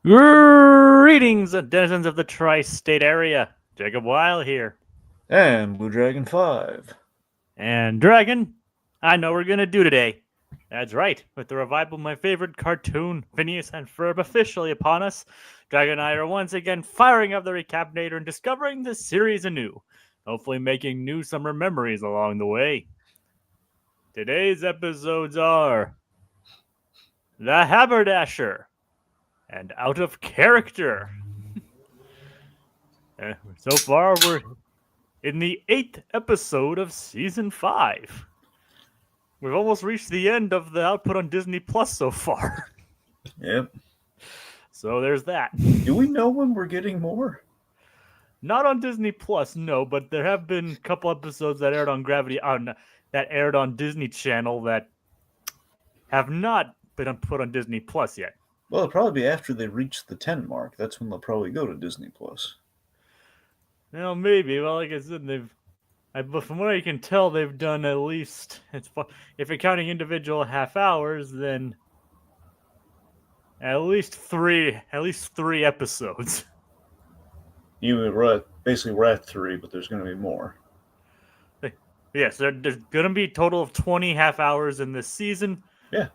Greetings, denizens of the tri-state area. Jacob Weil here. And Blue Dragon 5. And Dragon, I know what we're going to do today. That's right, with the revival of my favorite cartoon, Phineas and Ferb, officially upon us, Dragon and I are once again firing up the Recap-inator and discovering the series anew, hopefully making new summer memories along the way. Today's episodes are The Haberdasher and Out of Character. So far, we're in the 8th episode of Season 5. We've almost reached the end of the output on Disney Plus so far. Yep. So there's that. Do we know when we're getting more? Not on Disney Plus, no, but there have been a couple episodes that aired on that aired on Disney Channel that have not been put on Disney Plus yet. Well, it'll probably be after they reach the 10 mark. That's when they'll probably go to Disney Plus. Well, maybe. Well, like I said, but from what I can tell, they've done at least, if you're counting individual half hours, then at least three episodes. Basically we're at 3, but there's going to be more. Yes, there's going to be a total of 20 half hours in this season. Yeah.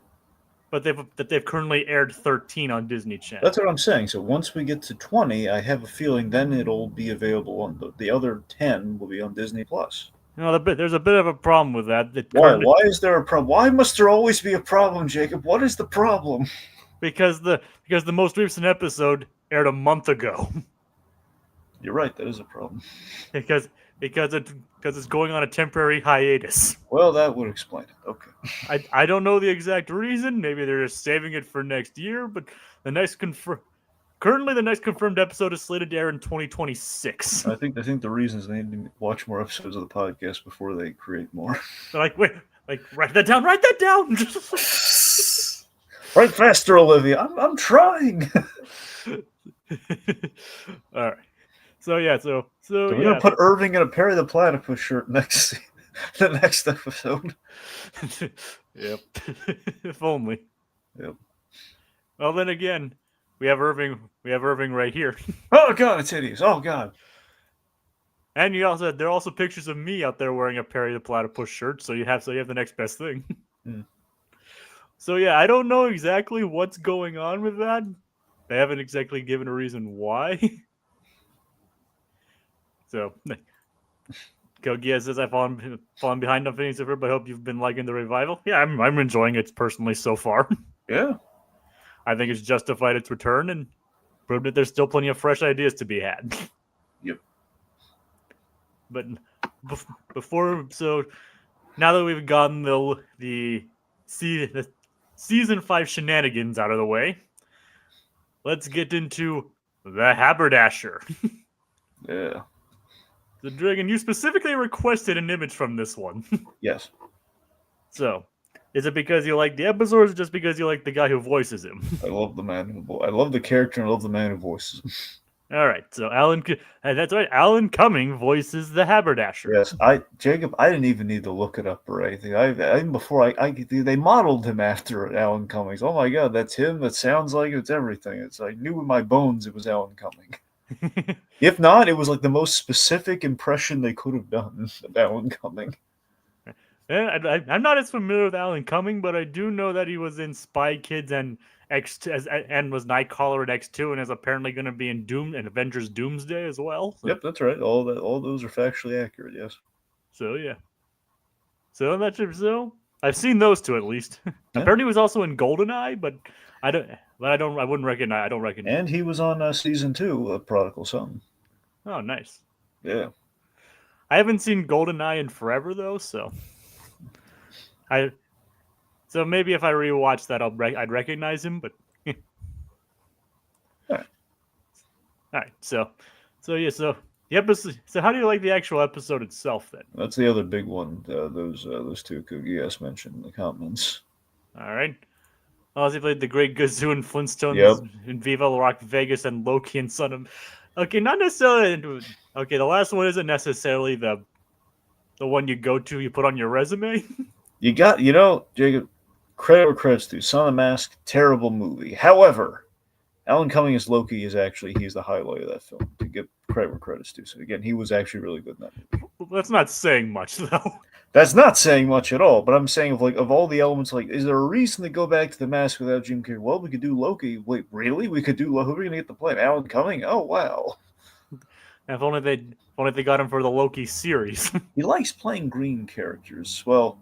But they've currently aired 13 on Disney Channel. That's what I'm saying. So once we get to 20, I have a feeling then it'll be available on the other 10 will be on Disney Plus. There's a bit of a problem with that. Why? Why is there a problem? Why must there always be a problem, Jacob? What is the problem? Because the most recent episode aired a month ago. You're right. That is a problem. because it's going on a temporary hiatus. Well, that would explain it. Okay. I don't know the exact reason. Maybe they're just saving it for next year. But currently the next confirmed episode is slated to air in 2026. I think the reason is they need to watch more episodes of the podcast before they create more. They're write that down. Write that down. Write faster, Olivia. I'm trying. All right. So we're gonna put Irving in a Perry the Platypus shirt the next episode. Yep. If only. Yep. Well, then again, we have Irving right here. Oh God, it's hideous. Oh God. And there are also pictures of me out there wearing a Perry the Platypus shirt. So you have the next best thing. So yeah, I don't know exactly what's going on with that. They haven't exactly given a reason why. So, Kogia says I've fallen behind on Phineas and Ferb, but I hope you've been liking the revival. Yeah, I'm enjoying it personally so far. Yeah. I think it's justified its return and proved that there's still plenty of fresh ideas to be had. Yep. But now that we've gotten the season 5 shenanigans out of the way, let's get into the Haberdasher. Yeah. The Dragon, you specifically requested an image from this one. Yes. So, is it because you like the episode, or is it just because you like the guy who voices him? I love the man I love the character and I love the man who voices him. All right, so that's right. Alan Cumming voices the Haberdasher. Yes, Jacob, I didn't even need to look it up or anything. They modeled him after Alan Cummings. Oh my God, that's him. That sounds like it's everything. It's I knew in my bones it was Alan Cumming. If not, it was like the most specific impression they could have done of Alan Cumming. I'm not as familiar with Alan Cumming, but I do know that he was in Spy Kids and and was Nightcrawler in X2, and is apparently going to be in Avengers Doomsday as well. So. Yep, that's right. All those are factually accurate. Yes. So yeah. So I've seen those two at least. Yeah. Apparently, he was also in GoldenEye, but I wouldn't recognize. I don't recognize. And he was on season 2 of Prodigal Son. Oh, nice. Yeah. I haven't seen GoldenEye in forever though, so maybe if I rewatch that, I'd recognize him. But all right. So yeah. So the episode. So how do you like the actual episode itself then? That's the other big one. Those two Kogias mentioned in the comments. All right. Also, he played the Great Gazoo in Flintstones, in Viva La Rock Vegas, and Loki and Son of. Okay, not necessarily. Okay, the last one isn't necessarily the one you put on your resume. You Jacob, credit where credit's due. Son of the Mask, terrible movie. However, Alan Cumming as Loki is actually he's the highlight of that film. To give credit where credit's due. So again, he was actually really good in that movie. Well, that's not saying much, though. That's not saying much at all, but I'm saying of all the elements, like, is there a reason to go back to the mask without Jim Carrey? Well, we could do Loki. Wait, really? We could do Loki? Who are we gonna get to play him? Alan Cumming? Oh wow. If only they got him for the Loki series. He likes playing green characters. Well,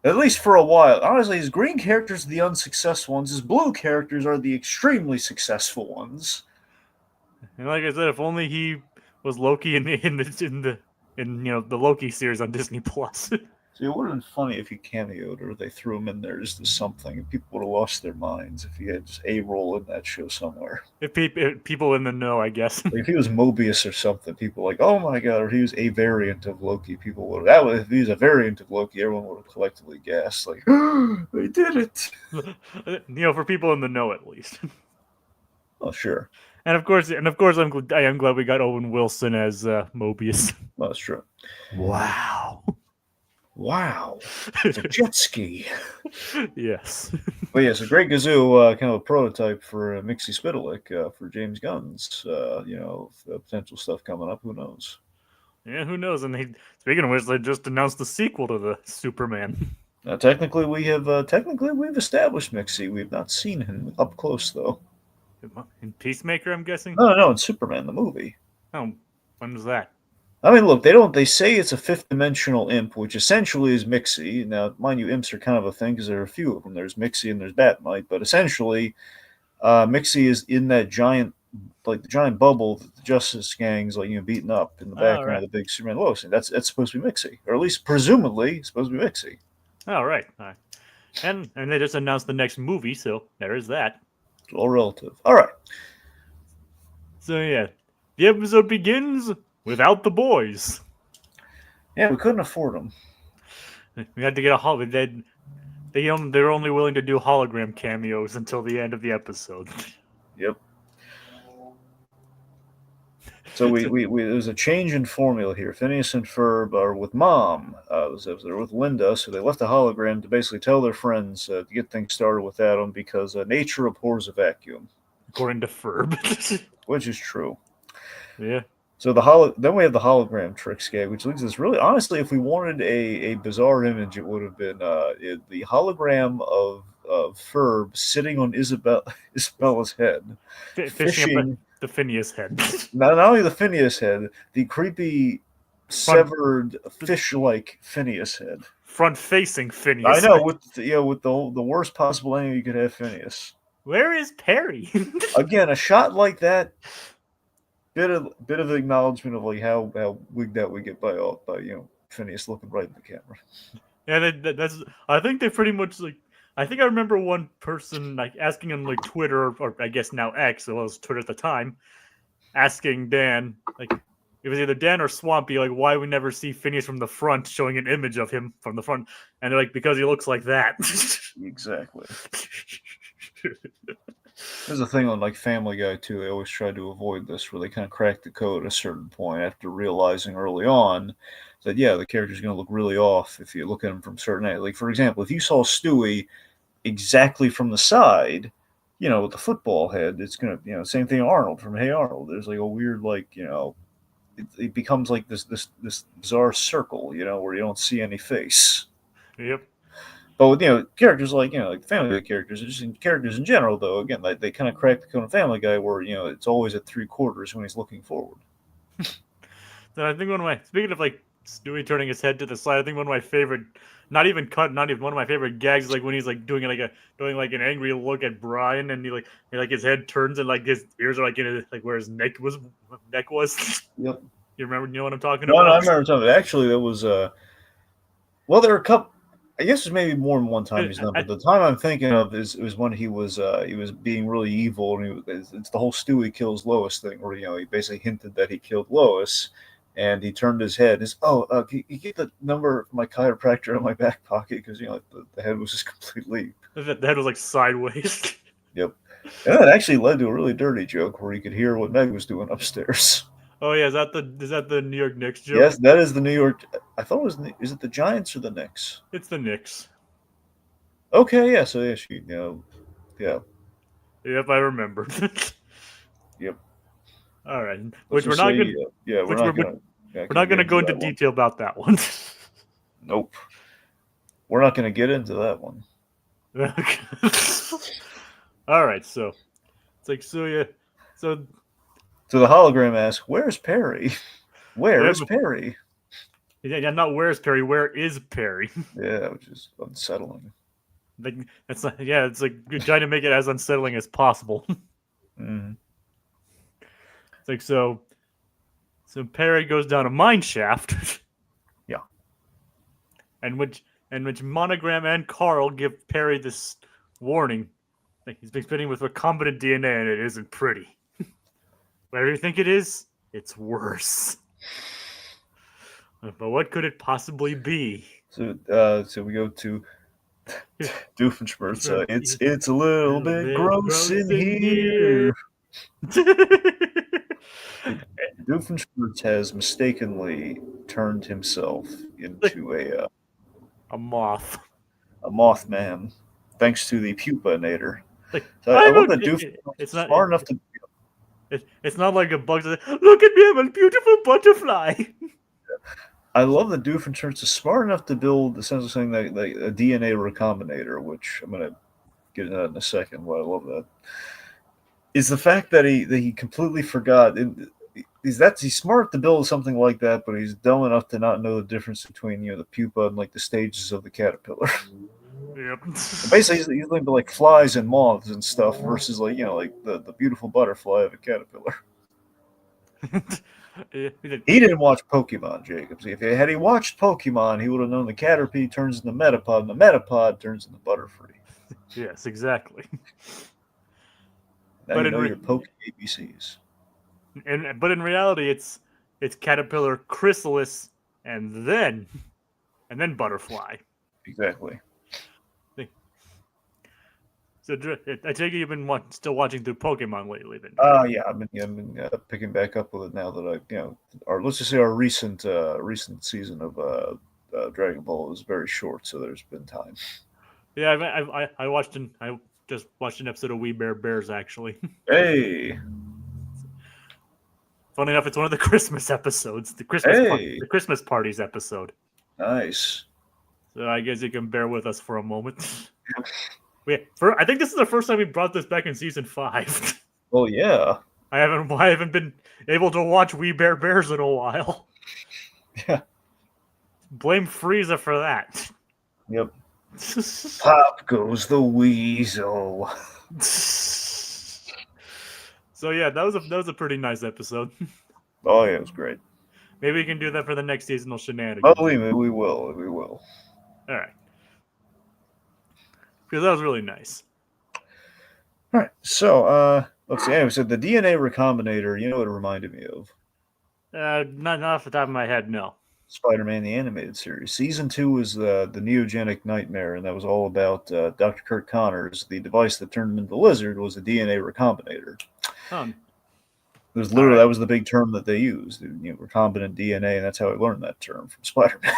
at least for a while. Honestly, his green characters are the unsuccessful ones. His blue characters are the extremely successful ones. And like I said, if only he was Loki in the Loki series on Disney Plus. See, it would have been funny if he cameoed or they threw him in there just as something. People would have lost their minds if he had just a role in that show somewhere. If people in the know, I guess. Like if he was Mobius or something, people were like, oh my god, or he was a variant of Loki. People would have, if he was a variant of Loki, everyone would have collectively gasped, like, they did it. For people in the know at least. Oh, sure. And of course, I am glad we got Owen Wilson as Mobius. Well, that's true. Wow. Wow. A jet ski. Yes. But yes, a Great Gazoo, kind of a prototype for Mixie Spitalik for James Gunn's, potential stuff coming up. Who knows? Yeah, who knows? And speaking of which, they just announced the sequel to the Superman. Technically, we've established Mixie. We've not seen him up close, though. In Peacemaker, I'm guessing? No, in Superman, the movie. Oh, when was that? I mean, look, they say it's a fifth-dimensional imp, which essentially is Mixie. Now, mind you, imps are kind of a thing because there are a few of them. There's Mixie and there's Batmite, but essentially, Mixie is in that giant bubble that the Justice Gang's beating up in the background of the big Superman Lois. That's supposed to be Mixie, or at least presumably it's supposed to be Mixie. Oh, right. And they just announced the next movie, so there is that. It's all relative. All right. So yeah, the episode begins without the boys. Yeah, we couldn't afford them. We had to get a holiday. They were only willing to do hologram cameos until the end of the episode. Yep. So there's a change in formula here. Phineas and Ferb are with Mom. They're with Linda, so they left a hologram to basically tell their friends to get things started without them because nature abhors a vacuum. According to Ferb. Which is true. Yeah. So then we have the hologram tricks gag, which leads us really, honestly, if we wanted a bizarre image, it would have been the hologram of Ferb sitting on Isabella's head, fishing the Phineas head. Not only the Phineas head, the creepy severed fish-like Phineas head. Front-facing Phineas. I know, with the worst possible angle you could have Phineas. Where is Perry? Again, a shot like that. Bit of acknowledgement of how wigged out we get by Phineas looking right in the camera. Yeah, that's. I think they pretty much I think I remember one person asking on Twitter or I guess now X, it was Twitter at the time, asking Dan it was either Dan or Swampy why we never see Phineas from the front, showing an image of him from the front, and they're because he looks like that. Exactly. There's a thing on Family Guy too. They always try to avoid this, where they kind of crack the code at a certain point after realizing early on that the character's going to look really off if you look at him from certain angles. For example, if you saw Stewie exactly from the side, with the football head, it's going to same thing. Arnold from Hey Arnold. There's a weird it becomes this bizarre circle, where you don't see any face. Yep. But with characters like Family Guy characters, just characters in general, though, again, they kind of crack the code of Family Guy, where it's always at 3/4 when he's looking forward. So I think speaking of Stewie turning his head to the side, I think one of my favorite, not even one of my favorite gags is when he's doing an angry look at Brian, and he his head turns and his ears are in where his neck was. Yep. You know what I'm talking about? No, I remember talking. Actually, there was there were a couple. I guess there's maybe more than one time he's done, but the time I'm thinking of is when he was being really evil, and it's the whole Stewie kills Lois thing, where he basically hinted that he killed Lois, and he turned his head. Can you get the number of my chiropractor in my back pocket, because the head was just completely. The head was sideways. Yep, and that actually led to a really dirty joke where he could hear what Meg was doing upstairs. Oh yeah, is that the New York Knicks joke? Yes, that is the New York. I thought it was. Is it the Giants or the Knicks? It's the Knicks. Okay, yeah. So yeah, yeah. Yep, I remember. Yep. All right. Let's Which we're just not say, going. yeah, we're Which not we're gonna. we're not going to go into detail about that one. Nope. We're not gonna get into that one. All right. So it's like yeah. So So the hologram asks, "Where's Perry? Where yeah, is Perry?" yeah. Not where's Perry? Where is Perry? Yeah, which is unsettling. Like it's not, yeah. It's like trying to make it as unsettling as possible. Mm. It's like so. So Perry goes down a mine shaft. Yeah. and which Monogram and Carl give Perry this warning. Like he's been spitting with recombinant DNA and it isn't pretty. Whatever you think it is, it's worse. But what could it possibly be? So we go to Doofenshmirtz. It's a little bit gross in here. Doofenshmirtz has mistakenly turned himself into a moth. a mothman, thanks to the pupa-inator. Like So I love that Doofenshmirtz is smart enough to. It's not like a bug. Look at me, I'm a beautiful butterfly. I love that Doofenshmirtz is smart enough to build essentially something like a DNA recombinator, which I'm going to get into that in a second. Why I love that is the fact that he completely forgot. He's smart to build something like that, but he's dumb enough to not know the difference between the pupa and like the stages of the caterpillar. Yep. Basically, he's looking like flies and moths and stuff versus like the beautiful butterfly of a caterpillar. He didn't watch Pokemon, Jacobs. Had he watched Pokemon, he would have known the Caterpie turns into Metapod, and the Metapod turns into Butterfree. Yes, exactly. Now but you know your Poke ABCs. But in reality, it's Caterpillar, Chrysalis, and then Butterfly. Exactly. So I take it you've been still watching through Pokemon lately, then? Yeah, I've been picking back up with it now that let's just say our recent season of Dragon Ball is very short, so there's been time. Yeah, I just watched an episode of We Bare Bears actually. Hey. Funny enough, it's one of the Christmas episodes, the Christmas parties episode. Nice. So I guess you can bear with us for a moment. I think this is the first time we brought this back in season 5. Well, yeah. I haven't been able to watch We Bare Bears in a while. Yeah. Blame Frieza for that. Yep. Pop goes the weasel. So yeah, that was a pretty nice episode. Oh yeah, it was great. Maybe we can do that for the next seasonal shenanigans. Oh, we will. All right. Because that was really nice. All right, so let's see. Anyway, so the DNA recombinator, you know what it reminded me of? Not off the top of my head, no. Spider-Man the Animated Series. Season 2 was the Neogenic Nightmare, and that was all about Dr. Kurt Connors. The device that turned him into the lizard was a DNA recombinator. Huh. It was literally that was the big term that they used, recombinant DNA, and that's how I learned that term from Spider-Man,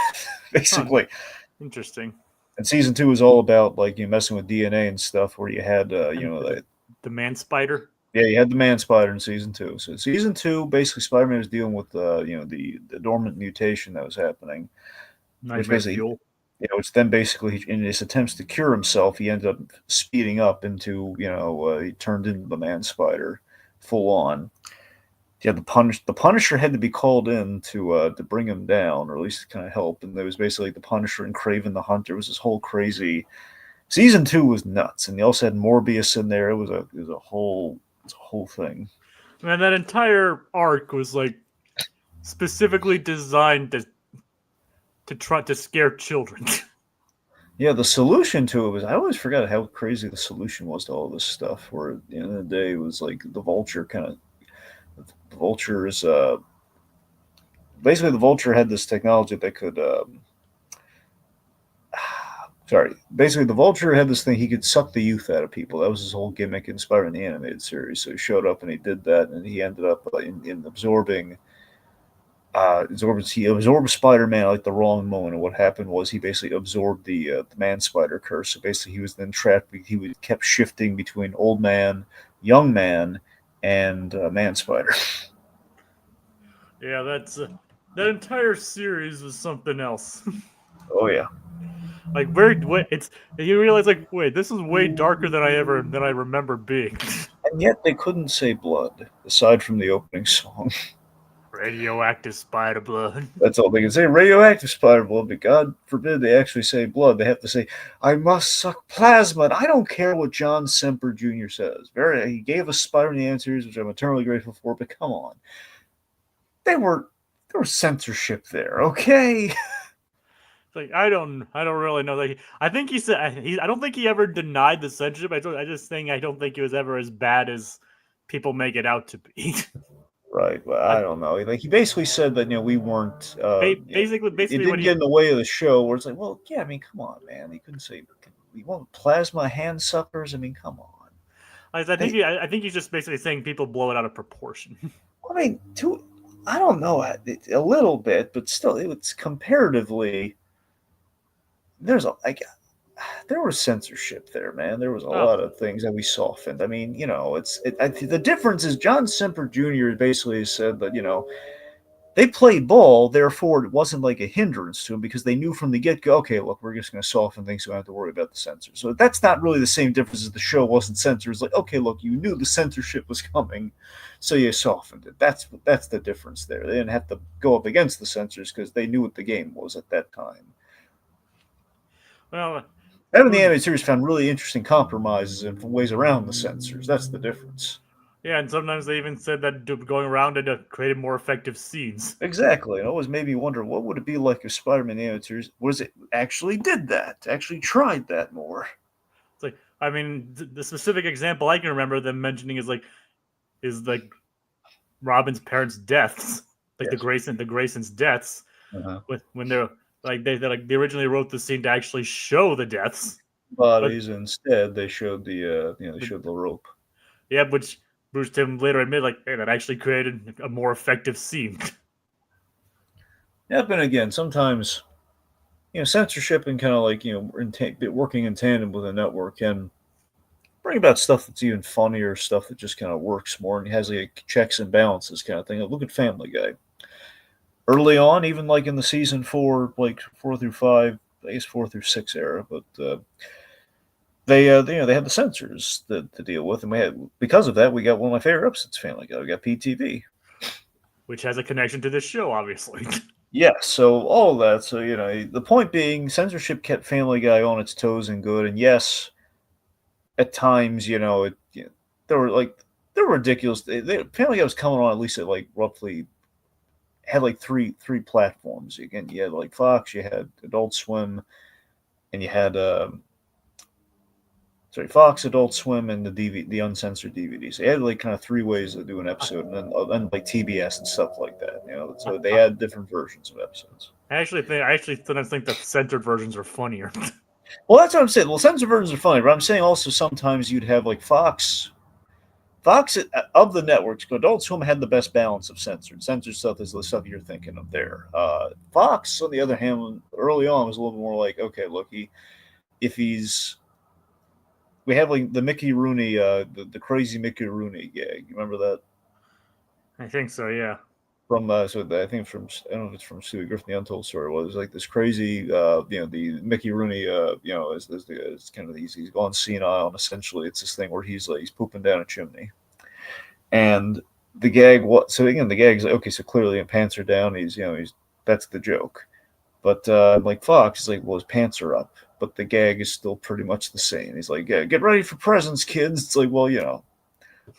basically. Huh. Interesting. And season 2 was all about messing with DNA and stuff, where you had the man spider. Yeah, you had the man spider in season 2. So season 2, basically, Spider-Man was dealing with the dormant mutation that was happening, which then basically in his attempts to cure himself, he ended up speeding up into he turned into the man spider, full on. Yeah, the Punisher had to be called in to bring him down, or at least to kind of help. And there was basically the Punisher and Kraven the Hunter. It was this whole crazy. Season 2 was nuts, and they also had Morbius in there. It was a whole thing. And that entire arc was specifically designed to try to scare children. Yeah, the solution to it was, I always forgot how crazy the solution was to all this stuff. Where at the end of the day, it was like the Vulture basically the Vulture had this technology that could basically the Vulture had this thing, he could suck the youth out of people. That was his whole gimmick in Spider-Man the Animated Series. So he showed up and he did that, and he ended up in absorbing he absorbed Spider-Man at the wrong moment. And what happened was he basically absorbed the man spider curse. So basically he was then trapped. He kept shifting between old man, young man, and Man Spider. Yeah, that's that entire series was something else. Oh yeah. Like wait, it's you realize like wait, this is way darker than I remember being. And yet they couldn't say blood, aside from the opening song. Radioactive spider blood. That's all they can say. Radioactive spider blood, but God forbid they actually say blood. They have to say, I must suck plasma. And I don't care what John Semper Jr. says. He gave us Spider-Man the Answers, which I'm eternally grateful for, but come on. There was censorship there, okay? Like I don't really know. Like I think he said I don't think he ever denied the censorship. I just think I don't think it was ever as bad as people make it out to be. Right. Well, I, I don't know. Like he basically said that we weren't. It basically didn't get in the way of the show. Where it's like, well, yeah. I mean, come on, man. You couldn't say we want plasma hand suckers. I mean, come on. I think I think he's just basically saying people blow it out of proportion. I mean, I don't know, a little bit, but still, it's comparatively. There was censorship there, man. There was a Oh, lot of things that we softened. I mean, the difference is John Semper Jr. basically said that they played ball, therefore it wasn't like a hindrance to them because they knew from the get go, okay, look, we're just going to soften things, so we don't have to worry about the censors. So that's not really the same difference as the show wasn't censored. It's like, okay, look, you knew the censorship was coming, so you softened it. That's the difference there. They didn't have to go up against the censors because they knew what the game was at that time. well, Having the animated series found really interesting compromises and ways around the censors. That's the difference. yeah, and sometimes they even said that going around it created more effective scenes. Exactly. It always made me wonder what would it be like if Spider-Man animated series was it actually did that, actually tried that more. It's like I mean, the specific example I can remember them mentioning is like Robin's parents' deaths, like Yes. the Graysons' deaths, Uh-huh. when they're like they originally wrote the scene to actually show the deaths, but Bodies. Instead, they showed they but showed the rope. yeah, which Bruce Timm later admitted like, hey, that actually created a more effective scene. Yeah, but again, sometimes censorship and kind of like working in tandem with a network can bring about stuff that's even funnier, stuff that just kind of works more and has like checks and balances kind of thing. Look at Family Guy. Early on, even like in the season 4, like 4 through 5, I guess 4 through 6 era, but they had the censors to deal with, and because of that we got one of my favorite episodes of Family Guy. We got PTV, Which has a connection to this show, obviously. yeah. So all of that. So the point being, censorship kept Family Guy on its toes and good. And yes, at times there were ridiculous. Family Guy was coming on at least at like roughly had like three platforms. Again, you had like Fox, you had Adult Swim, and you had Fox, Adult Swim, and the uncensored DVDs. They had like kind of 3 ways to do an episode, and then like TBS and stuff like that. So they had different versions of episodes. I actually sometimes think that censored versions are funnier. Well, that's what I'm saying. Well, censored versions are funny, but I'm saying also sometimes you'd have like Fox of the networks. Adult Swim had the best balance of censored. Censored stuff is the stuff you're thinking of there. Fox, on the other hand, early on was a little more like, okay, look, we have like the Mickey Rooney, the crazy Mickey Rooney gag. You remember that? I think so, yeah. From I think from I don't know if it's from Stewie Griffin, the Untold Story. Well, it was like this crazy, the Mickey Rooney, is kind of he's gone senile, and essentially it's this thing where he's pooping down a chimney, and the gag. So again, the gag's like, okay, so clearly his pants are down. He's that's the joke, but like Fox is like, well, his pants are up, but the gag is still pretty much the same. He's like, yeah, get ready for presents, kids. It's like, well,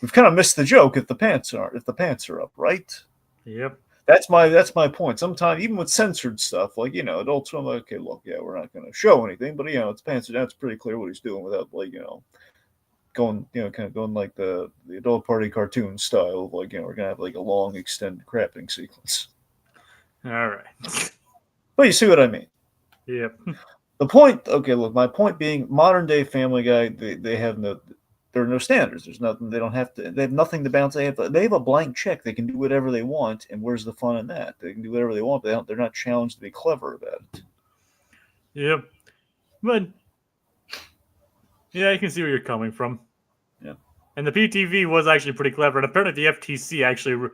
we've kind of missed the joke if the pants are up, right? Yep. That's my point. Sometimes even with censored stuff, like adults are like, okay, look, yeah, we're not going to show anything, but it's pants are down. It's pretty clear what he's doing without going kind of going like the adult party cartoon style of like we're gonna have like a long extended crapping sequence. All right. But you see what I mean. Yep. The point, okay, look, my point being, modern day Family Guy, they have there are no standards. There's nothing. They have nothing to bounce. They have a blank check. They can do whatever they want, and where's the fun in that? They can do whatever they want. They're not challenged to be clever about it. Yep. But yeah, I can see where you're coming from. Yeah. And the PTV was actually pretty clever, and apparently the FTC actually.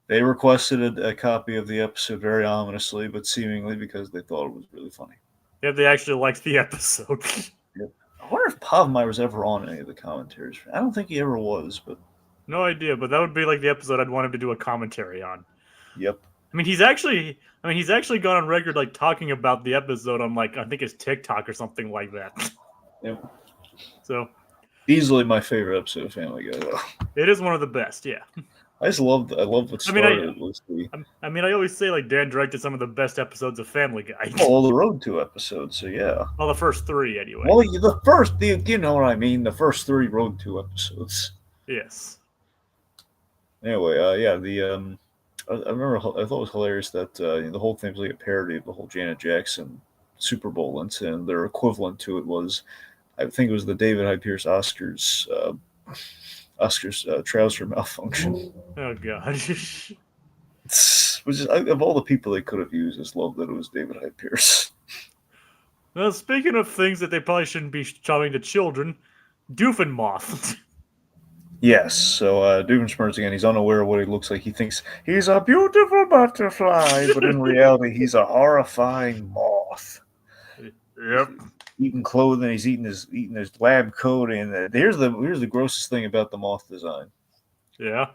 They requested a copy of the episode very ominously, but seemingly because they thought it was really funny. Yeah, they actually liked the episode. Yep. I wonder if Pavmire was ever on any of the commentaries. I don't think he ever was, but No idea, but that would be like the episode I'd want him to do a commentary on. yep. I mean, he's actually gone on record like talking about the episode on like I think his TikTok or something like that. Yep. So Easily my favorite episode of Family Guy, though. it is one of the best. Yeah. I love what started. I always say like Dan directed some of the best episodes of Family Guy. Well, the Road to episodes, so yeah. Well, the first 3 anyway. Well, you know what I mean. The first 3 Road to episodes. Yes. Anyway, yeah, I remember I thought it was hilarious that the whole thing was like a parody of the whole Janet Jackson Super Bowl incident. Their equivalent to it was, I think it was the David Hyde Pierce Oscars trouser malfunction. Oh god. Which is, of all the people they could have used, I just love that it was David Hyde Pierce. Well, speaking of things that they probably shouldn't be showing to children, Doofenshmirtz. Yes, so Doofenshmirtz again, he's unaware of what he looks like. He thinks he's a beautiful butterfly, but in reality, he's a horrifying moth. Yep. Eating clothing, he's eating his lab coat, and here's the grossest thing about the moth design. Yeah.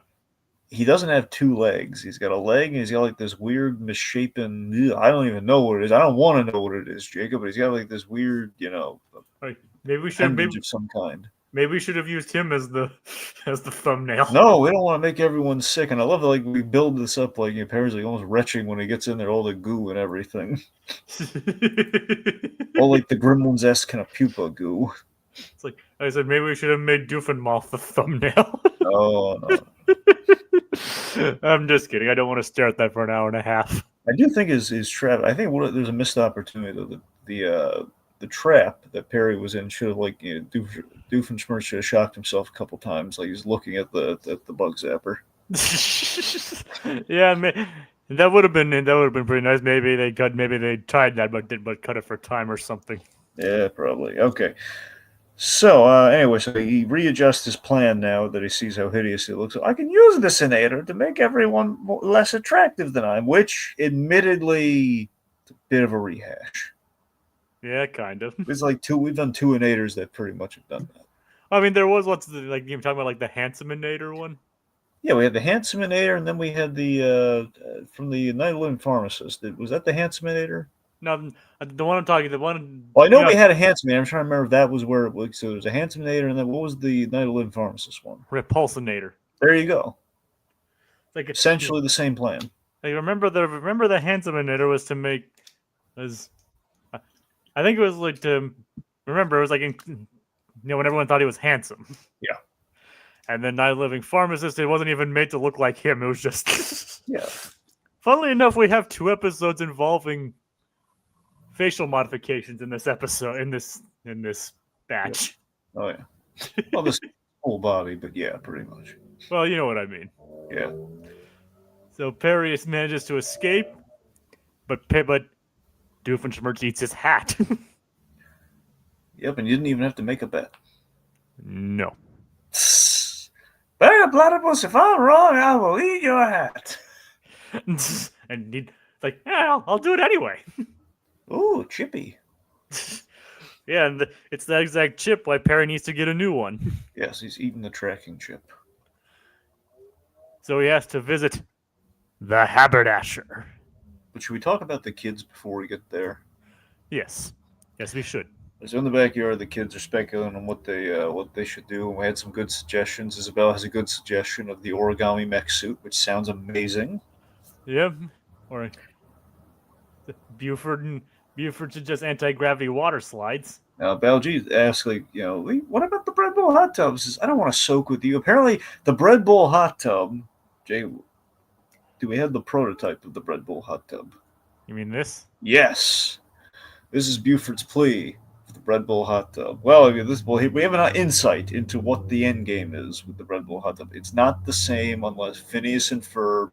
He doesn't have 2 legs. He's got a leg, and he's got like this weird misshapen. I don't even know what it is. I don't want to know what it is, Jacob. But he's got like this weird, Maybe we should of some kind. Maybe we should have used him as the thumbnail. No, we don't want to make everyone sick. And I love that like we build this up like Perry's like almost retching when he gets in there, all the goo and everything. All like the Gremlins-esque kind of pupa goo. It's like I said, maybe we should have made Doofenshmirtz the thumbnail. Oh no. I'm just kidding. I don't want to stare at that for an hour and a half. I do think his trap. I think there's a missed opportunity though. The trap that Perry was in should have Doofenshmirtz should have shocked himself a couple times, like he's looking at the bug zapper. Yeah, that would have been pretty nice. Maybe they tried that, but cut it for time or something. Yeah, probably. Okay. So anyway, so he readjusts his plan now that he sees how hideous he looks. I can use this inator to make everyone less attractive than I am, which admittedly is a bit of a rehash. Yeah, kind of. It's like we've done 2 inators that pretty much have done that. I mean, there was like you were talking about like the handsome-inator one. Yeah, we had the handsome-inator, and then we had the from the Night of the Living Pharmacist. Was that the handsome-inator? No, the one I'm talking. The one. Well, I know we had a handsome-inator. I'm trying to remember if that was where it was. So there was a handsome-inator, and then what was the Night of the Living Pharmacist one? Repulsinator. There you go. Like essentially the same plan. Like remember the handsome-inator was to make I think it was like to remember it was like when everyone thought he was handsome. Yeah. And then Night of the Living Pharmacist, it wasn't even made to look like him. It was just yeah. Funnily enough, we have 2 episodes involving facial modifications in this episode in this batch. Yeah. Oh yeah. Well, this whole body, but yeah, pretty much. Well, you know what I mean. Yeah. So Perry manages to escape, but Doofenshmirtz eats his hat. Yep, and you didn't even have to make a bet. No. Better Platypus, if I'm wrong, I will eat your hat. And he's like, yeah, I'll do it anyway. Ooh, Chippy. Yeah, and it's that exact chip why Perry needs to get a new one. Yes, he's eating the tracking chip. So he has to visit the Haberdasher. But should we talk about the kids before we get there? Yes. Yes, we should. So in the backyard, the kids are speculating on what they should do. And we had some good suggestions. Isabella has a good suggestion of the origami mech suit, which sounds amazing. Yeah. Or Buford should just anti-gravity water slides. Now, Baljeet asks, what about the Bread Bowl hot tub? He says, I don't want to soak with you. Apparently, the Bread Bowl hot tub, Jay, do we have the prototype of the Bread Bowl hot tub? You mean this? Yes. This is Buford's plea for the Bread Bowl hot tub. Well, we have an insight into what the end game is with the Bread Bowl hot tub. It's not the same unless Phineas and Ferb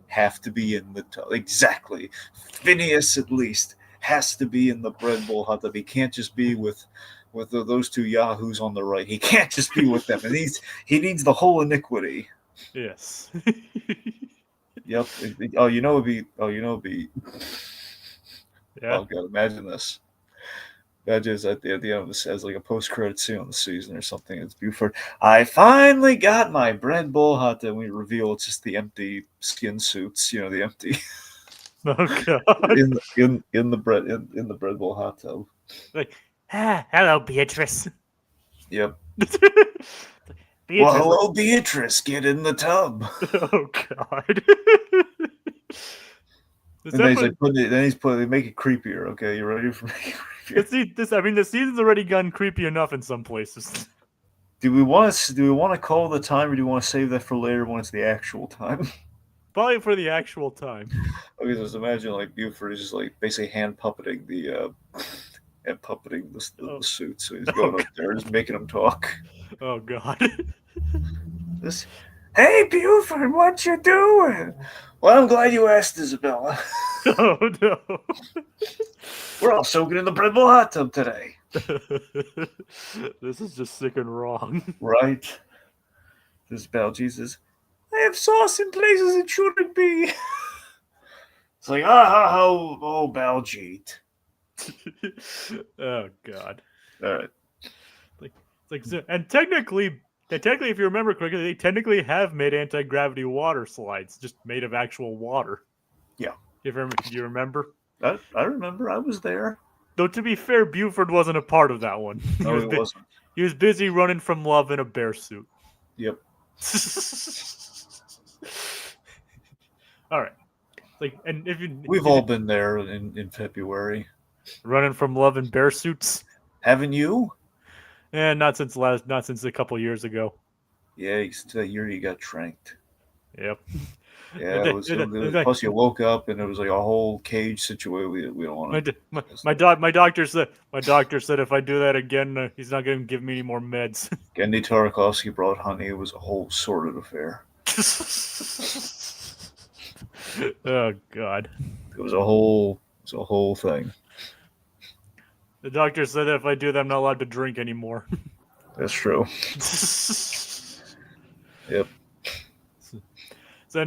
have to be in the tub. Exactly. Phineas, at least, has to be in the Bread Bowl hot tub. He can't just be with with those two yahoos on the right. He can't just be with them. And he needs the whole iniquity. Yes. Yep. It'd be. Yeah. Oh god, imagine this. Imagine it's at the end of this as like a post-credit scene on the season or something. It's Buford. I finally got my bread bowl hot dog. We reveal it's just the empty skin suits. The empty Oh god. in the bread bowl hot tub. Like, hello, Beatrice. Yep. Beatrice. Well, hello, Beatrice. Get in the tub. Oh god. And then they make it creepier. Okay, you ready for making it creepier? I mean, the season's already gotten creepy enough in some places. Do we want to call the time, or do you want to save that for later when it's the actual time? Probably for the actual time. Okay, just imagine like Buford is just like basically hand puppeting the suit. So he's going up there, just making them talk. Oh god. Hey Buford, what you doing? Well, I'm glad you asked, Isabella. Oh no. We're all soaking in the bread bowl hot tub today. This is just sick and wrong. Right? This Baljeet says, I have sauce in places it shouldn't be. It's like, oh, Baljeet. Oh god. All right. And technically, if you remember correctly, they technically have made anti-gravity water slides, just made of actual water. Yeah. Do you remember? I remember. I was there. Though, to be fair, Buford wasn't a part of that one. No, he wasn't. He was busy running from love in a bear suit. Yep. All right. And We've all been there in February. Running from love in bear suits. Haven't you? And not since a couple years ago. Yeah, that year you got tranked. Yep. Yeah, it was plus you woke up and it was like a whole cage situation. We don't want to. My doctor said if I do that again, he's not going to give me any more meds. Gendy Tarakovsky brought honey. It was a whole sordid affair. Oh God. It was a whole thing. The doctor said that if I do that, I'm not allowed to drink anymore. That's true. Yep. So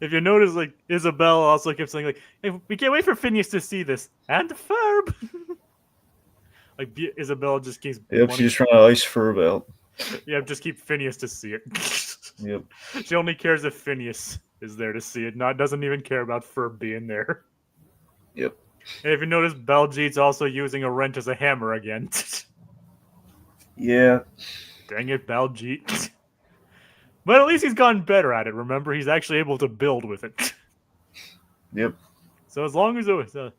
if you notice, like, Isabella also kept saying, like, hey, we can't wait for Phineas to see this. And Ferb. Like, Isabella just keeps... Yep, she's trying to ice Ferb out. Yeah, just keep Phineas to see it. Yep. She only cares if Phineas is there to see it. Doesn't even care about Ferb being there. Yep. And if you notice, Baljeet's also using a wrench as a hammer again. Yeah. Dang it, Baljeet. But at least he's gotten better at it, remember? He's actually able to build with it. Yep. So as long as it was... so.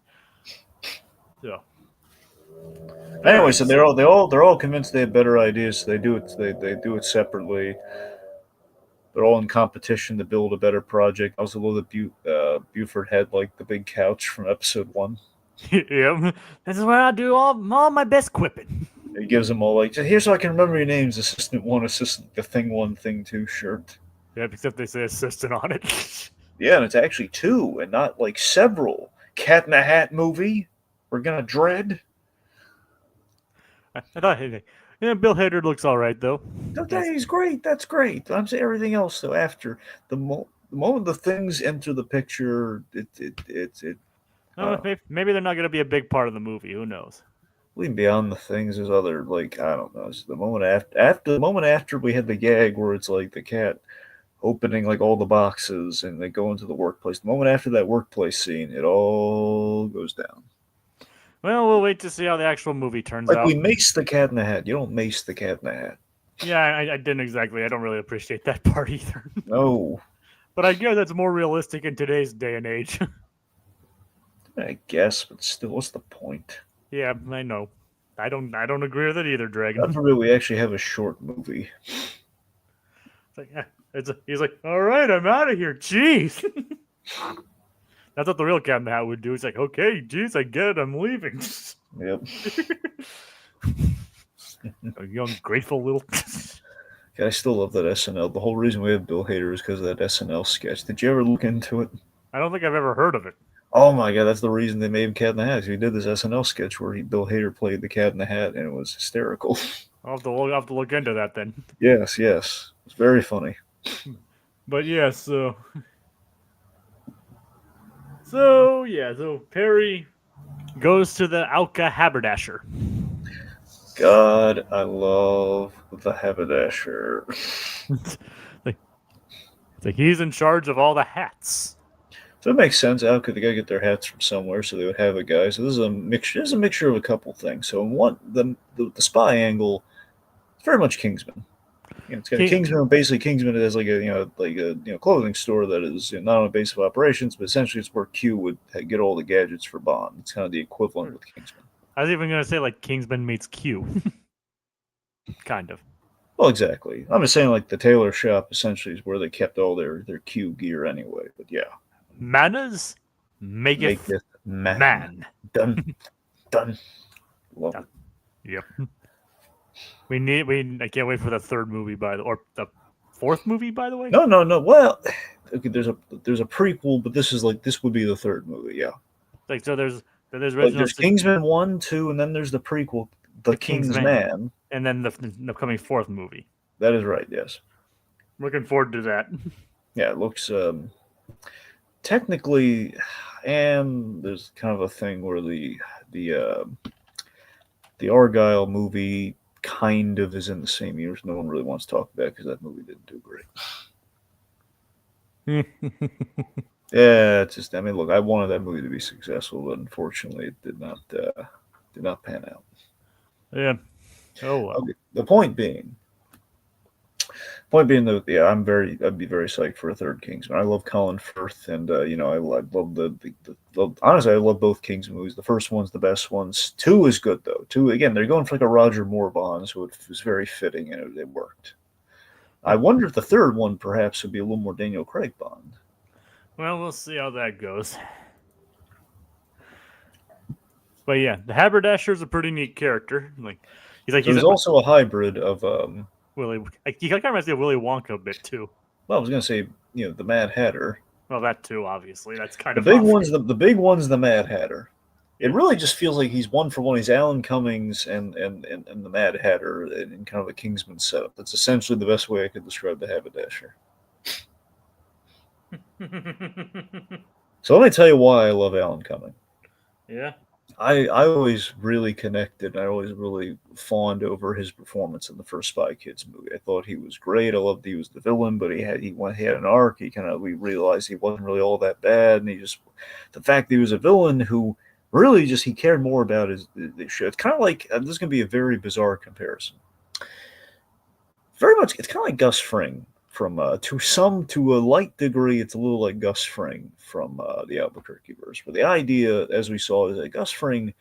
Anyway, so they're all convinced they have better ideas, so they do it separately. They're all in competition to build a better project. I also love that Buford had like the big couch from episode 1. Yeah, this is where I do all my best quipping. He gives them all like, here's so I can remember your names: Assistant 1, Assistant, the Thing 1, Thing 2 shirt. Yeah, except they say assistant on it. Yeah, and it's actually 2 and not like several. Cat in the Hat movie. We're gonna dread. I thought, yeah, Bill Hader looks all right though. Okay, he's great. That's great. I'm saying everything else though. After the moment the things enter the picture, maybe they're not going to be a big part of the movie. Who knows? Even beyond the things, there's other like I don't know. It's the moment after we had the gag where it's like the cat opening like all the boxes and they go into the workplace. The moment after that workplace scene, it all goes down. Well, we'll wait to see how the actual movie turns out. Like we mace the Cat in the Hat. You don't mace the Cat in the Hat. Yeah, I didn't exactly. I don't really appreciate that part either. No. But I guess that's more realistic in today's day and age. I guess, but still, what's the point? Yeah, I know. I don't agree with it either, Dragon. God forbid we actually have a short movie. He's like, all right, I'm out of here. Jeez. That's what the real Cat in the Hat would do. It's like, okay, geez, I get it. I'm leaving. Yep. A young, grateful little... I still love that SNL. The whole reason we have Bill Hader is because of that SNL sketch. Did you ever look into it? I don't think I've ever heard of it. Oh my god, that's the reason they made him Cat in the Hat. He did this SNL sketch where Bill Hader played the Cat in the Hat, and it was hysterical. I'll have to look into that then. Yes, yes, it's very funny. But yeah, so Perry goes to the OWCA Haberdasher. God, I love the Haberdasher. It's like he's in charge of all the hats. So it makes sense. How could they gotta get their hats from somewhere? So they would have a guy. So this is a mixture. This is a mixture of a couple things. So in one, the spy angle, it's very much Kingsman. It's got a Kingsman. Basically, Kingsman is like a clothing store that is not on a base of operations, but essentially it's where Q would get all the gadgets for Bond. It's kind of the equivalent with Kingsman. I was even gonna say like Kingsman meets Q, kind of. Well, exactly. I'm just saying like the tailor shop essentially is where they kept all their Q gear anyway. But yeah, manners maketh man. Done. Love it. Yep. I can't wait for the third movie or the fourth movie, by the way. No. Well, okay, there's a prequel, but this would be the third movie. Yeah. Like so, there's there's Kingsman 1, 2, and then there's the prequel, The King's Man, and then the upcoming fourth movie. That is right. Yes. Looking forward to that. Yeah, it looks technically, and there's kind of a thing where the Argyle movie kind of is in the same year. No one really wants to talk about it because that movie didn't do great. Yeah, it's just. I mean, look, I wanted that movie to be successful, but unfortunately, it did not pan out. Yeah. Oh well. Okay. The point being that yeah, I'd be very psyched for a third Kingsman. I love Colin Firth, and I love honestly, I love both Kingsman movies. The first one's the best ones. 2 is good though. 2 again, they're going for like a Roger Moore Bond, so it was very fitting and it worked. I wonder if the third one perhaps would be a little more Daniel Craig Bond. Well, we'll see how that goes. But yeah, the Haberdasher is a pretty neat character. He's also a hybrid of Willy. He kind of reminds me of Willy Wonka a bit too. Well, I was going to say, the Mad Hatter. Well, that too, obviously. That's kind of the big one's the Mad Hatter. It really just feels like he's one for one. He's Alan Cummings and the Mad Hatter in kind of a Kingsman setup. That's essentially the best way I could describe the Haberdasher. So let me tell you why I love Alan Cumming. Yeah. I always really connected. I always really fawned over his performance in the first Spy Kids movie. I thought he was great. I loved he was the villain, but he had an arc. We realized he wasn't really all that bad, and the fact that he was a villain who really he cared more about his show. It's kind of like this is going to be a very bizarre comparison. Very much, it's kind of like Gus Fring. From to a light degree, it's a little like Gus Fring from the Albuquerque verse. But the idea, as we saw, is that Gus Fring,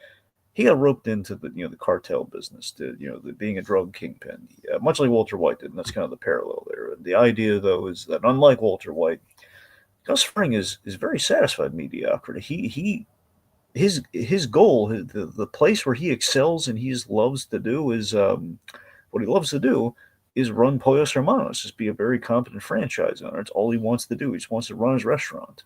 he got roped into the cartel business, the being a drug kingpin, much like Walter White did, and that's kind of the parallel there. And the idea, though, is that unlike Walter White, Gus Fring is very satisfied in mediocrity. His goal, the place where he excels and he just loves to do is what he loves to do is run Pollos Hermanos, just be a very competent franchise owner. It's all he wants to do. He just wants to run his restaurant.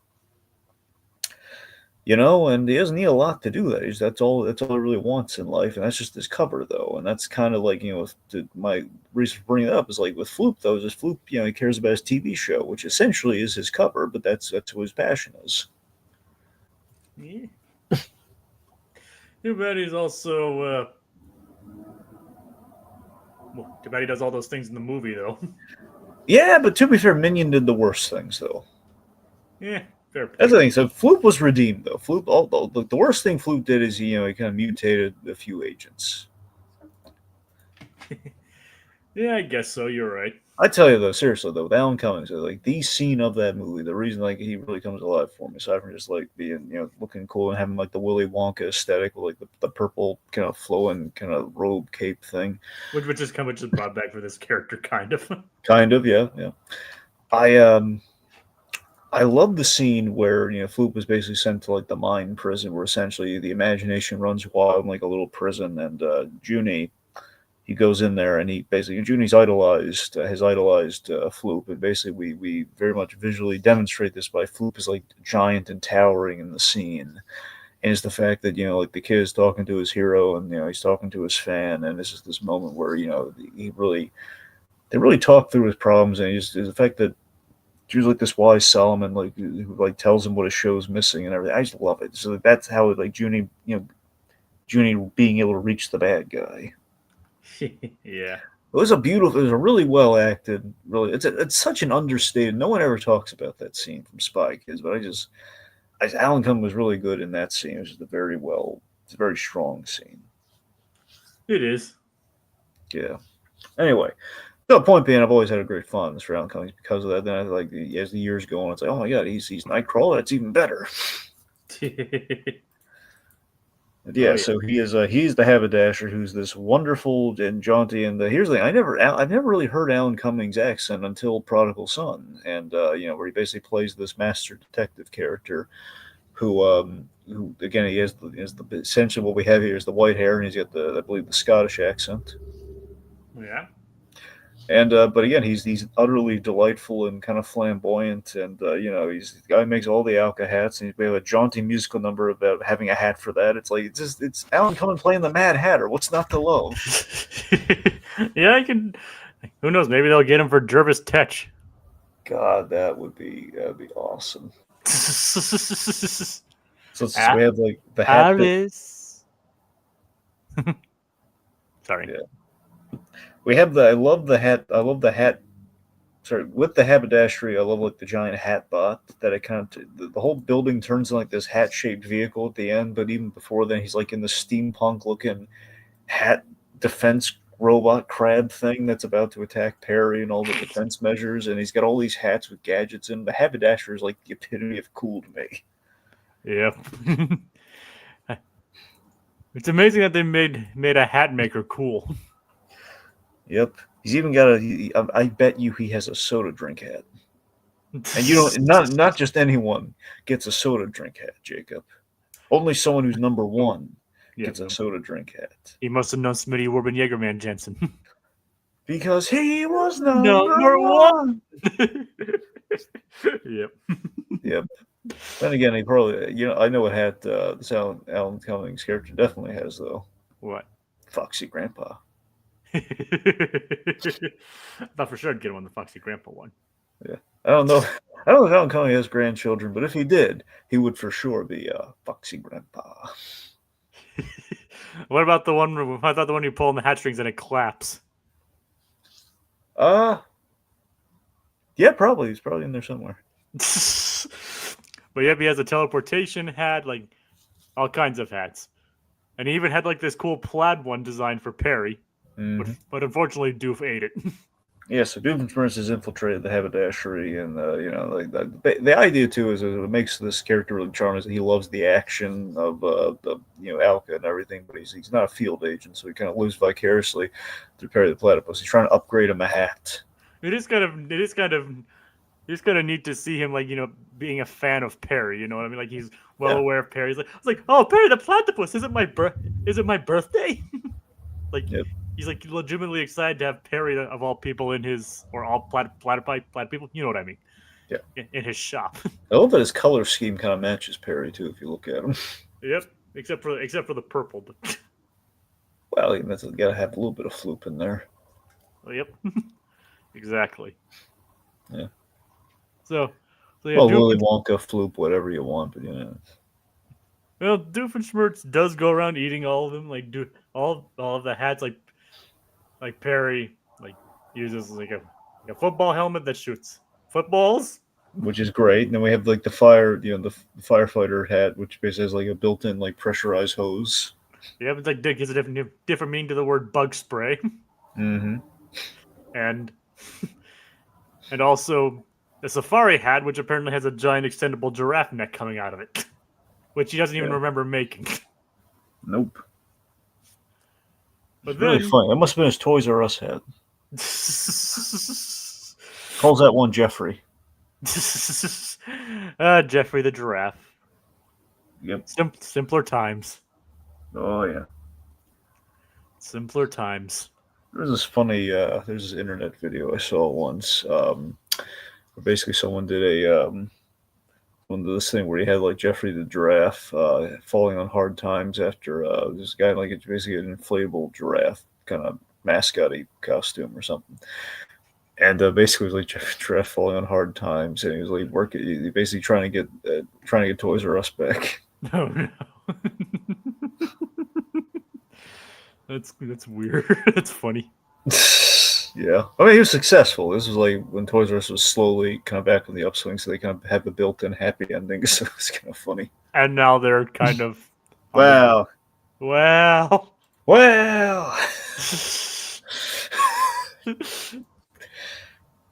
And he doesn't need a lot to do that. That's all he really wants in life, and that's just his cover, though. And that's kind of like, my reason for bringing it up is like with Floop, though, is Floop, he cares about his TV show, which essentially is his cover, but that's who his passion is. Yeah. Too bad he's also... too bad he does all those things in the movie, though. Yeah, but to be fair, Minion did the worst things, though. Yeah, fair. That's the thing. So Floop was redeemed, though. The worst thing Floop did is he kind of mutated a few agents. Yeah, I guess so. You're right. I tell you though, seriously though, with Alan Cummings, like the scene of that movie, the reason he really comes alive for me, aside from just being looking cool and having the Willy Wonka aesthetic with the purple kind of flowing kind of robe cape thing, which is brought back for this character, kind of. Kind of, yeah. I love the scene where Floop was basically sent to the mine prison, where essentially the imagination runs wild in a little prison, and Junie. he goes in there and he basically Junie's idolized has idolized Floop, and basically we very much visually demonstrate this by Floop is like giant and towering in the scene, and it's the fact that like the kid is talking to his hero and he's talking to his fan, and this is this moment where they really talk through his problems, and just the fact that Drew's like this wise Solomon, like who like tells him what his show's missing and everything. I just love it. So that's how like Junie being able to reach the bad guy. Yeah. It was a really well acted, really. It's such an understated. No one ever talks about that scene from Spy Kids, but Alan Cumming was really good in that scene. It was just it's a very strong scene. It is. Yeah. Anyway, the point being, I've always had a great fun with Alan Cummings because of that. Then as the years go on, it's like, oh my god, he's Nightcrawler. That's even better. Yeah, so he's the Haberdasher, who's this wonderful and jaunty. And here's the thing: I've never really heard Alan Cummings' accent until Prodigal Son, and where he basically plays this master detective character, who again he has essentially what we have here is the white hair, and he's got I believe the Scottish accent. Yeah. And but again, he's utterly delightful and kind of flamboyant, and he's the guy who makes all the OWCA hats, and we have a jaunty musical number about having a hat for that. It's like it's Alan Cumming playing the Mad Hatter. What's not to love? Yeah, I can. Who knows? Maybe they'll get him for Jervis Tetch. God, that'd be awesome. So we have like the hat. Alice. Sorry. Yeah. We have I love the hat. Sorry, with the haberdashery, I love like the giant hat bot that it kind of the whole building turns into like this hat shaped vehicle at the end. But even before then, he's like in the steampunk looking hat defense robot crab thing that's about to attack Perry and all the defense measures. And he's got all these hats with gadgets in. The haberdasher is like the epitome of cool to me. Yeah. It's amazing that they made a hat maker cool. Yep. He's even got I bet you he has a soda drink hat. And not just anyone gets a soda drink hat, Jacob. Only someone who's number one gets a soda drink hat. He must have known Smitty Warben Jaegerman Jensen. Because he was number one. Yep. Yep. Then again, he probably, I know what hat this Alan Cummings character definitely has, though. What? Foxy Grandpa. I thought for sure I'd get him on the Foxy Grandpa one. Yeah. I don't know if Alan Cummings has grandchildren, but if he did, he would for sure be Foxy Grandpa. What about the one? I thought the one you pull on the hat strings and it claps. Yeah, probably. He's probably in there somewhere. But yeah, he has a teleportation hat, like all kinds of hats. And he even had like this cool plaid one designed for Perry. Mm-hmm. But unfortunately, Doof ate it. Yeah, so Doofenshmirtz has infiltrated the haberdashery, and the idea too is what makes this character really charming is that he loves the action of OWCA and everything, but he's not a field agent, so he kind of lives vicariously through Perry the Platypus. He's trying to upgrade him a hat. It is kind of neat to see him being a fan of Perry. You know what I mean? Like he's aware of Perry. It's like, oh, Perry the Platypus, is it my birthday? Like. Yep. He's like legitimately excited to have Perry of all people in his, or all plaid people. You know what I mean? Yeah. In his shop. I love that his color scheme kind of matches Perry too, if you look at him. Yep. Except for the purple. Well, that's got to have a little bit of floop in there. Well, yep. Exactly. Yeah. So yeah, Willy Wonka, floop, whatever you want, but Well, Doofenshmirtz does go around eating all of them, like all of the hats, like Perry, uses like a football helmet that shoots footballs, which is great. And then we have like the firefighter hat, which basically has like a built-in like pressurized hose. Yeah, it's like gives a different meaning to the word bug spray. Mm-hmm. And also the safari hat, which apparently has a giant extendable giraffe neck coming out of it, which he doesn't even remember making. Nope. But it's really funny. That must have been his Toys R Us hat. Calls that one Jeffrey. Jeffrey the giraffe. Yep. Simpler times. Oh yeah. Simpler times. There's this funny, there's this internet video I saw once. Where basically someone did one of this thing where he had like Jeffrey the giraffe falling on hard times after this guy like it's basically an inflatable giraffe kind of mascot costume or something. And basically, it was like Jeffrey the giraffe falling on hard times, and he was like working, he basically trying to get Toys R Us back. Oh no. That's weird. That's funny. Yeah, I mean he was successful. This was like when Toys R Us was slowly kind of back on the upswing, so they kind of have the built-in happy ending. So it's kind of funny. And now they're kind of Wow. Well. Well.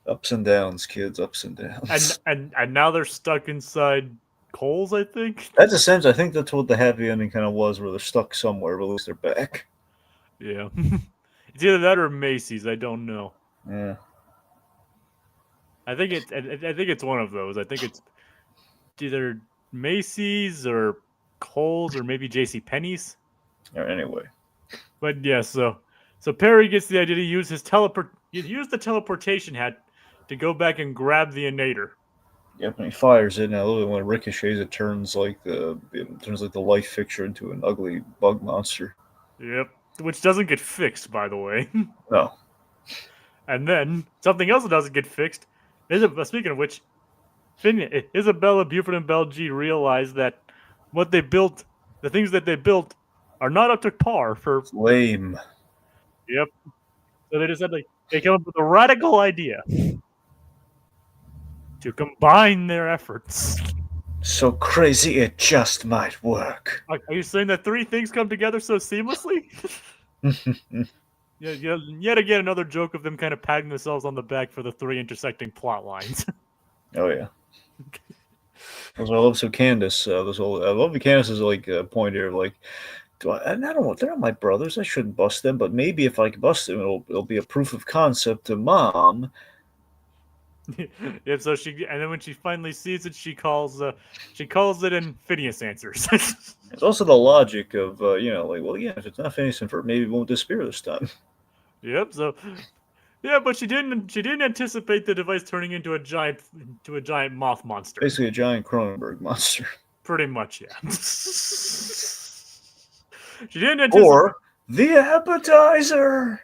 Ups and downs, kids. Ups and downs. and now they're stuck inside Coles, I think. That's a sense. I think that's what the happy ending kind of was, where they're stuck somewhere, but at least they're back. Yeah. It's either that or Macy's. I don't know. Yeah. I think it's one of those. I think it's either Macy's or Kohl's or maybe J.C. Penney's. Anyway. But yeah, so Perry gets the idea to use his use the teleportation hat to go back and grab the inator. Yep, and he fires it, and when it ricochets, it turns like the life fixture into an ugly bug monster. Yep, which doesn't get fixed, by the way. No. And then something else that doesn't get fixed. Speaking of which, Isabella, Buford, and Baljeet realize that what they built, the things that they built, are not up to par for. It's lame. Yep. So they decided they came up with a radical idea to combine their efforts. So crazy it just might work. Are you saying that three things come together so seamlessly? Yeah, yet again, another joke of them kind of patting themselves on the back for the three intersecting plot lines. Oh yeah. I love Candace. I love the Candace's like point here, like, I don't want. They're not my brothers. I shouldn't bust them. But maybe if I can bust them, it'll be a proof of concept to Mom. Yeah, so and then when she finally sees it, she calls it, and Phineas answers. It's also the logic of if it's not Phineas and Ferb, maybe it won't disappear this time. Yep. So, yeah, but she didn't anticipate the device turning into a giant moth monster. Basically, a giant Cronenberg monster. Pretty much, yeah. She didn't anticipate. Or the appetizer.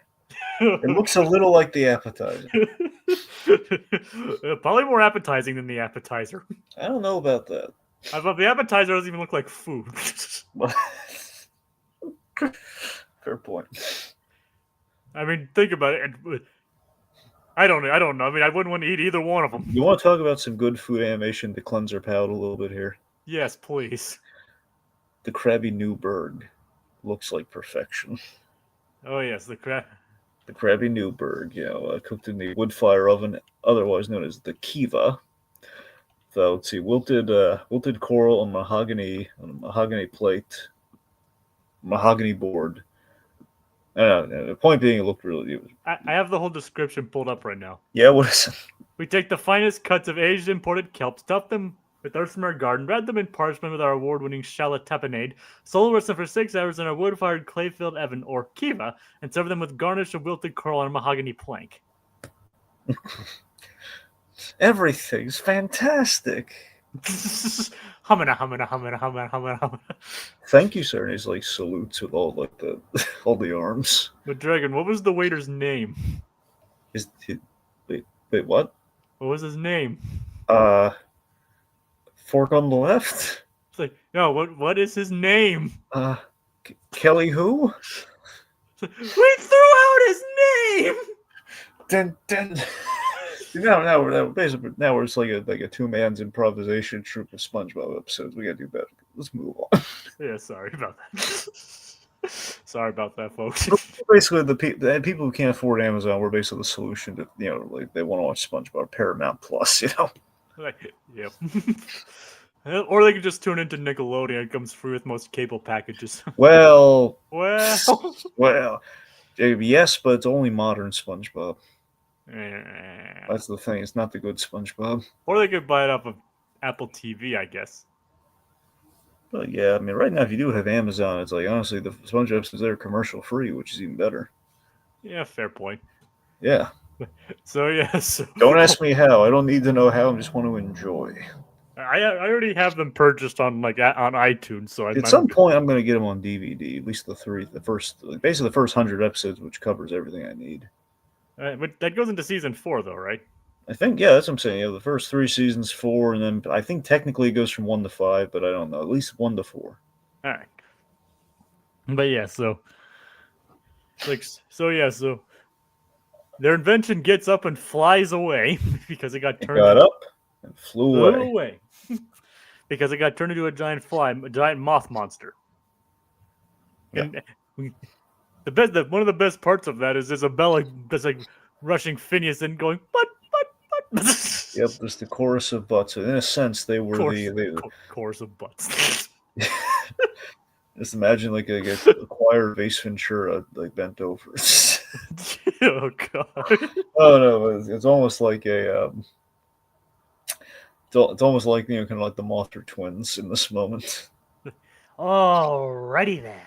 It looks a little like the appetizer. Probably more appetizing than the appetizer. I don't know about that. I thought the appetizer doesn't even look like food. Fair point. I mean, think about it. I don't know. I mean, I wouldn't want to eat either one of them. You want to talk about some good food animation to cleanse our palate a little bit here? Yes, please. The Krabby Newberg looks like perfection. Oh yes, the Krabby Newberg, cooked in the wood fire oven, otherwise known as the kiva. So let's see, wilted coral on a mahogany plate, mahogany board. The point being, it looked really. I have the whole description pulled up right now. Yeah, what is it? We take the finest cuts of aged imported kelp, stuff them with earth from our garden, wrap them in parchment with our award-winning shallot tapenade, solo roast them for 6 hours in a wood-fired clay-filled oven, or kiva, and serve them with garnish of wilted coral on a mahogany plank. Everything's fantastic. Humana. Thank you, sir. And he's like salutes with all the arms. But Dragon, what was the waiter's name? Wait, what? What was his name? Fork on the left. It's like, no, what is his name? Kelly who? We threw out his name. Then. Now we're just like a two-man's improvisation troupe of SpongeBob episodes. We gotta do better. Let's move on. Yeah, sorry about that. Sorry about that, folks. Basically, the people who can't afford Amazon, we're basically the solution to like they want to watch SpongeBob Paramount Plus, Yep. Or they could just tune into Nickelodeon. It comes free with most cable packages. Well. Yes, but it's only modern SpongeBob. That's the thing. It's not the good SpongeBob. Or they could buy it off of Apple TV, I guess. Well, yeah. I mean, right now, if you do have Amazon, it's like honestly, the SpongeBob episodes are commercial free, which is even better. Yeah, fair point. Yeah. So yeah, so Don't ask me how. I don't need to know how. I just want to enjoy. I already have them purchased on on iTunes, so At some point, I'm going to get them on DVD. At least basically the first 100 episodes, which covers everything I need. But that goes into season 4, though, right? I think, yeah, that's what I'm saying. Yeah, the first 3 seasons, 4, and then I think technically it goes from 1 to 5, but I don't know. At least 1 to 4. All right. But yeah, so their invention gets up and flies away because it got It turned got up and flew away. because it got turned into a giant moth monster. Yeah. And one of the best parts of that is Isabella just like rushing Phineas and going, but. Yep, there's the chorus of butts. In a sense, they were chorus of butts. Just imagine like a choir of Ace Ventura like bent over. Oh god. Oh no, it's almost like it's almost like kind of like the Mothra twins in this moment. Alrighty then.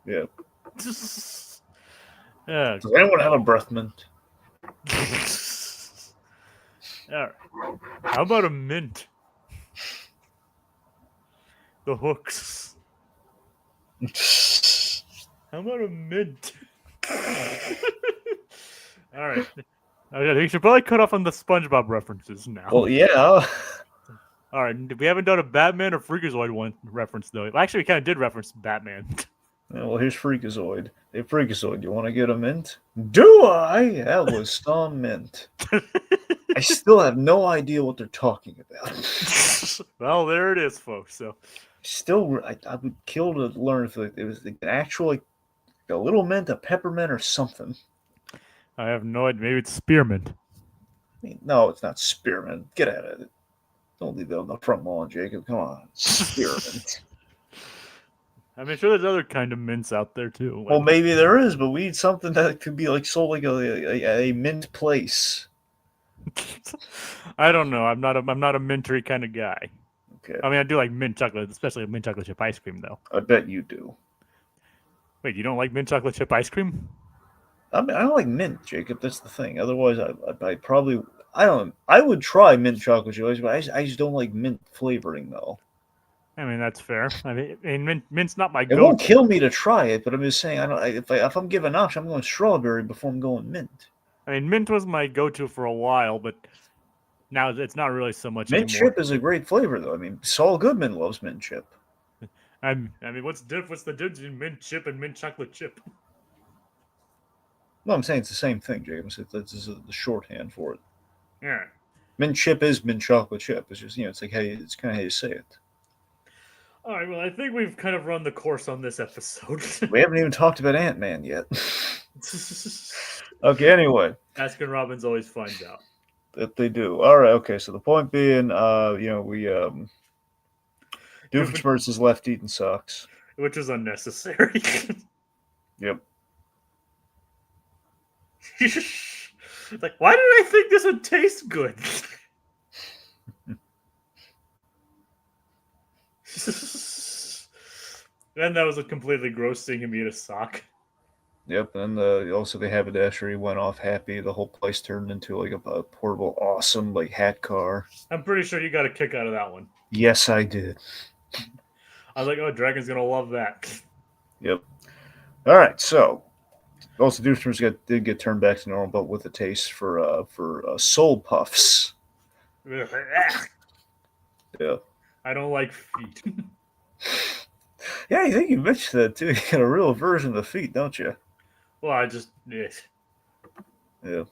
Yeah. Does anyone have a breath mint? Alright. How about a mint? The hooks. How about a mint? Alright. We should probably cut off on the SpongeBob references now. Well, yeah. Alright, we haven't done a Batman or Freakazoid one reference, though. Actually, we kind of did reference Batman. Well, here's Freakazoid. Hey, Freakazoid, you want to get a mint? Do I? That was some mint. I still have no idea what they're talking about. Well, there it is, folks. So, still, I would kill to learn if it was an actual, a little mint, a peppermint, or something. I have no idea. Maybe it's spearmint. I mean, no, it's not spearmint. Get out of it. Don't leave that on the front lawn, Jacob. Come on. Spearmint. I mean, sure, there's other kind of mints out there, too. Well, maybe there is, but we need something that could be like sold like a mint place. I don't know. I'm not a mintery kind of guy. Okay. I mean, I do like mint chocolate, especially mint chocolate chip ice cream, though. I bet you do. Wait, you don't like mint chocolate chip ice cream? I mean, I don't like mint, Jacob. That's the thing. Otherwise, I probably I would try mint chocolate chip ice cream, but I just don't like mint flavoring though. I mean, that's fair. I mean, mint's not my go-to. It won't kill me to try it, but I'm just saying, if I'm giving option, I'm going strawberry before I'm going mint. I mean, mint was my go-to for a while, but now it's not really so much mint anymore. Chip is a great flavor, though. I mean, Saul Goodman loves mint chip. I mean, what's the difference between mint chip and mint chocolate chip? No, I'm saying it's the same thing, Jacob. This is the shorthand for it. Yeah. Mint chip is mint chocolate chip. It's just it's like it's kind of how you say it. All right, well, I think we've kind of run the course on this episode. We haven't even talked about Ant-Man yet. Okay, anyway. Baskin Robbins always finds out. That they do. All right, okay, so the point being, we, Doofenshmirtz is left eating socks. Which is unnecessary. Yep. Like, why did I think this would taste good? Then that was a completely gross seeing him eat a sock. Yep, and also the Haberdasher, he went off happy. The whole place turned into like a portable, awesome hat car. I'm pretty sure you got a kick out of that one. Yes, I did. I was like, oh, Dragon's gonna love that. Yep. All right, so also Doofenshmirtz did get turned back to normal, but with a taste for soul puffs. Yeah. I don't like feet. Yeah, I think you mentioned that too. You got a real aversion to the feet, don't you? Well, I just... Yeah.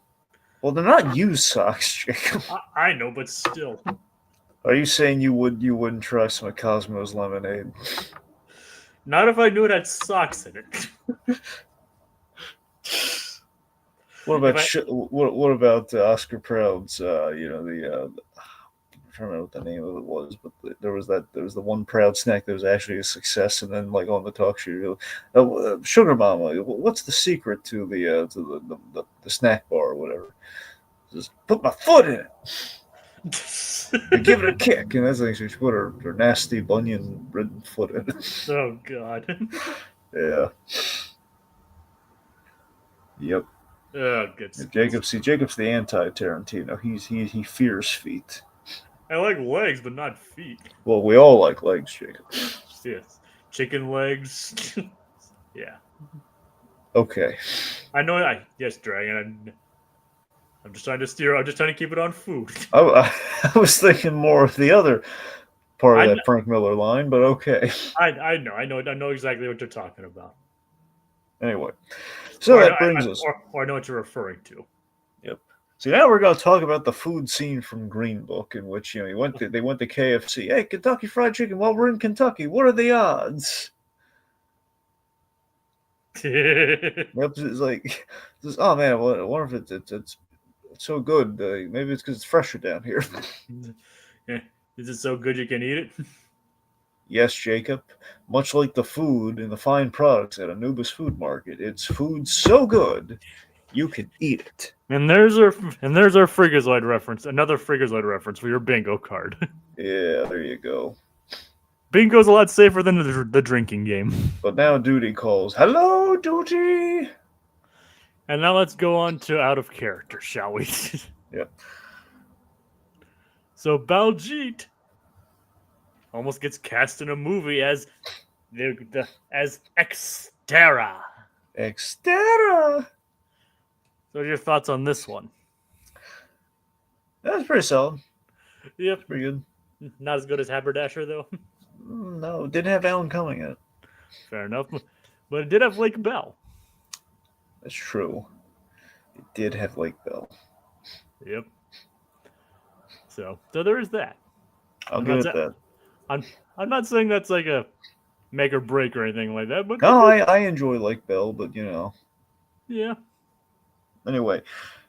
Well, they're not used socks, Jacob. I know, but still. Are you saying you wouldn't try some of Cosmo's lemonade? Not if I knew it had socks in it. What about what about Oscar Proud's? I don't remember what the name of it was, but there was the one Proud snack that was actually a success, and then on the talk show, Sugar Mama, what's the secret to the snack bar or whatever? Just put my foot in it, and give it a kick, and that's actually she put her nasty bunion-ridden foot in it. Oh God. Yeah. Yep. Oh, good. Yeah, Jacob's the anti-Tarantino. He fears feet. I like legs, but not feet. Well, we all like legs, Jacob. Yes, chicken legs. Yeah, Okay. I know. Yes, Dragon. I'm just trying to steer. I'm just trying to keep it on food. I was thinking more of the other part I of that Frank Miller line, but okay. I know exactly what you're talking about. Anyway, so Or that brings us. or I know what you're referring to. Yep. So now we're going to talk about the food scene from Green Book, in which they went to KFC. Hey, Kentucky Fried Chicken. While we're in Kentucky, what are the odds? Yep. It's like, oh man, I wonder if it's so good. Maybe it's because it's fresher down here. Yeah. Is it so good you can eat it? Yes, Jacob. Much like the food and the fine products at Anubis Food Market, it's food so good you can eat it. And there's our Freakazoid reference. Another Freakazoid reference for your bingo card. Yeah, there you go. Bingo's a lot safer than the drinking game. But now Duty calls. Hello, Duty! And now let's go on to out of character, shall we? Yep. So Baljeet almost gets cast in a movie as as Extera. Extera! So what are your thoughts on this one? That's pretty solid. Yep. Pretty good. Not as good as Haberdasher, though. No, it didn't have Alan Cumming in it. Fair enough. But it did have Lake Bell. That's true. It did have Lake Bell. Yep. So there is that. I'll give it that. I'm not saying that's like a make or break or anything like that, but No, I enjoy Lake Bell, but yeah. Anyway,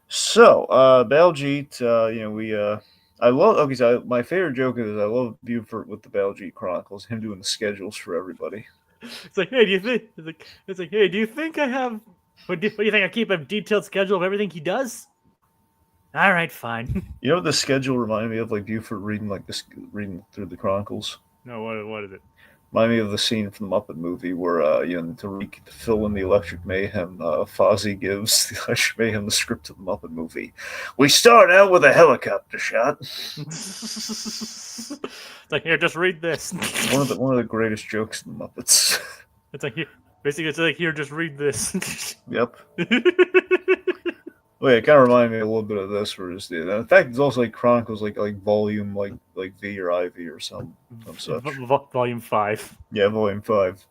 so Baljeet, I love. Okay, so my favorite joke is I love Buford with the Baljeet Chronicles. Him doing the schedules for everybody. It's like, hey, do you think? It's like, hey, do you think I have? What do you think? I keep a detailed schedule of everything he does? All right, fine. You know what the schedule reminded me of? Like Buford reading through the Chronicles. No, what is it? Remind me of the scene from the Muppet movie where, to fill in the Electric Mayhem, Fozzie gives the Electric Mayhem the script of the Muppet movie. We start out with a helicopter shot. It's like, here, just read this. One of the greatest jokes in the Muppets. It's like, basically, it's like, here, just read this. Yep. Well, yeah, it kind of reminded me a little bit of this, where it's in fact, it's also like Chronicles, like volume, like V or IV or some such. Volume 5. Yeah, volume 5.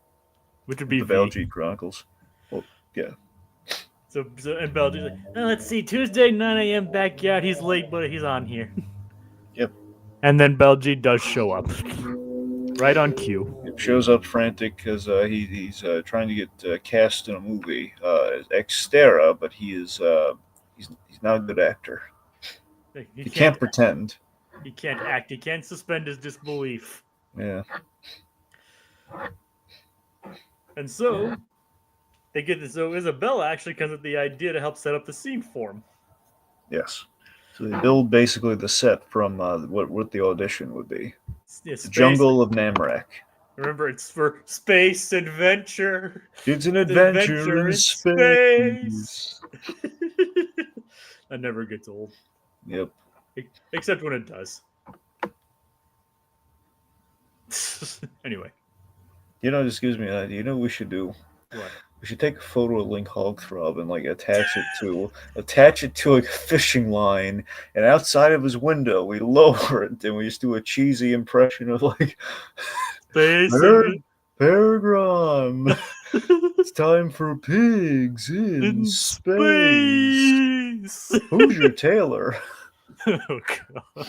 Which would be the V. Baljeet Chronicles. Well, yeah. So and Baljeet's like, oh, let's see, Tuesday 9 a.m. backyard. He's late, but he's on here. Yep. And then Baljeet does show up, right on cue. It shows up frantic because he's trying to get cast in a movie as Extera, but he's not a good actor. He can't pretend. He can't act. He can't suspend his disbelief. Yeah. And so they get this. So Isabella actually comes with the idea to help set up the scene for him. Yes. So they build basically the set from what the audition would be. Yeah, the jungle of Namrak. Remember, it's for space adventure. It's an adventure in space. That never gets old. Yep. Except when it does. Anyway. This gives me an idea. You know what we should do? What? We should take a photo of Link Hogthrob and attach it to like a fishing line, and outside of his window we lower it and we just do a cheesy impression of like Peregrine. It's time for pigs in space. Who's your tailor? Oh god.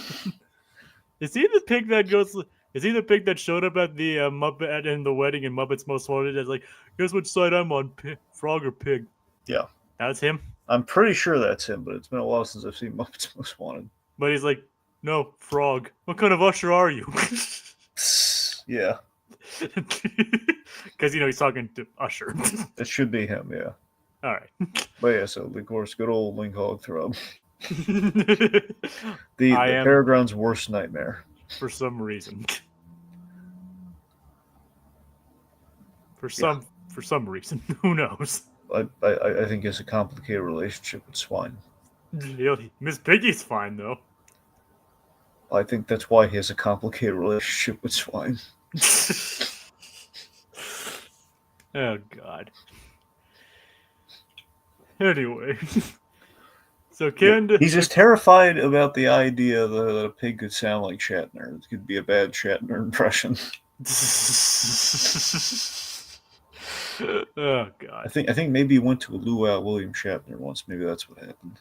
Is he the pig that goes? Is he the pig that showed up at the Muppet in the wedding in Muppets Most Wanted? As like, guess which side I'm on, frog or pig? Yeah, that's him. I'm pretty sure that's him, but it's been a while since I've seen Muppets Most Wanted. But he's like, no, frog. What kind of usher are you? Yeah, because he's talking to Usher. It should be him. Yeah. All right. But yeah, so of course, good old Link Hogthrob. the Peregrine's worst nightmare. For some reason. For some reason. Who knows? I think he has a complicated relationship with swine. Miss Piggy's fine though. I think that's why he has a complicated relationship with swine. Oh God. Anyway, so He's just terrified about the idea that a pig could sound like Shatner. It could be a bad Shatner impression. Oh God. I think maybe he went to a luau William Shatner once. Maybe that's what happened.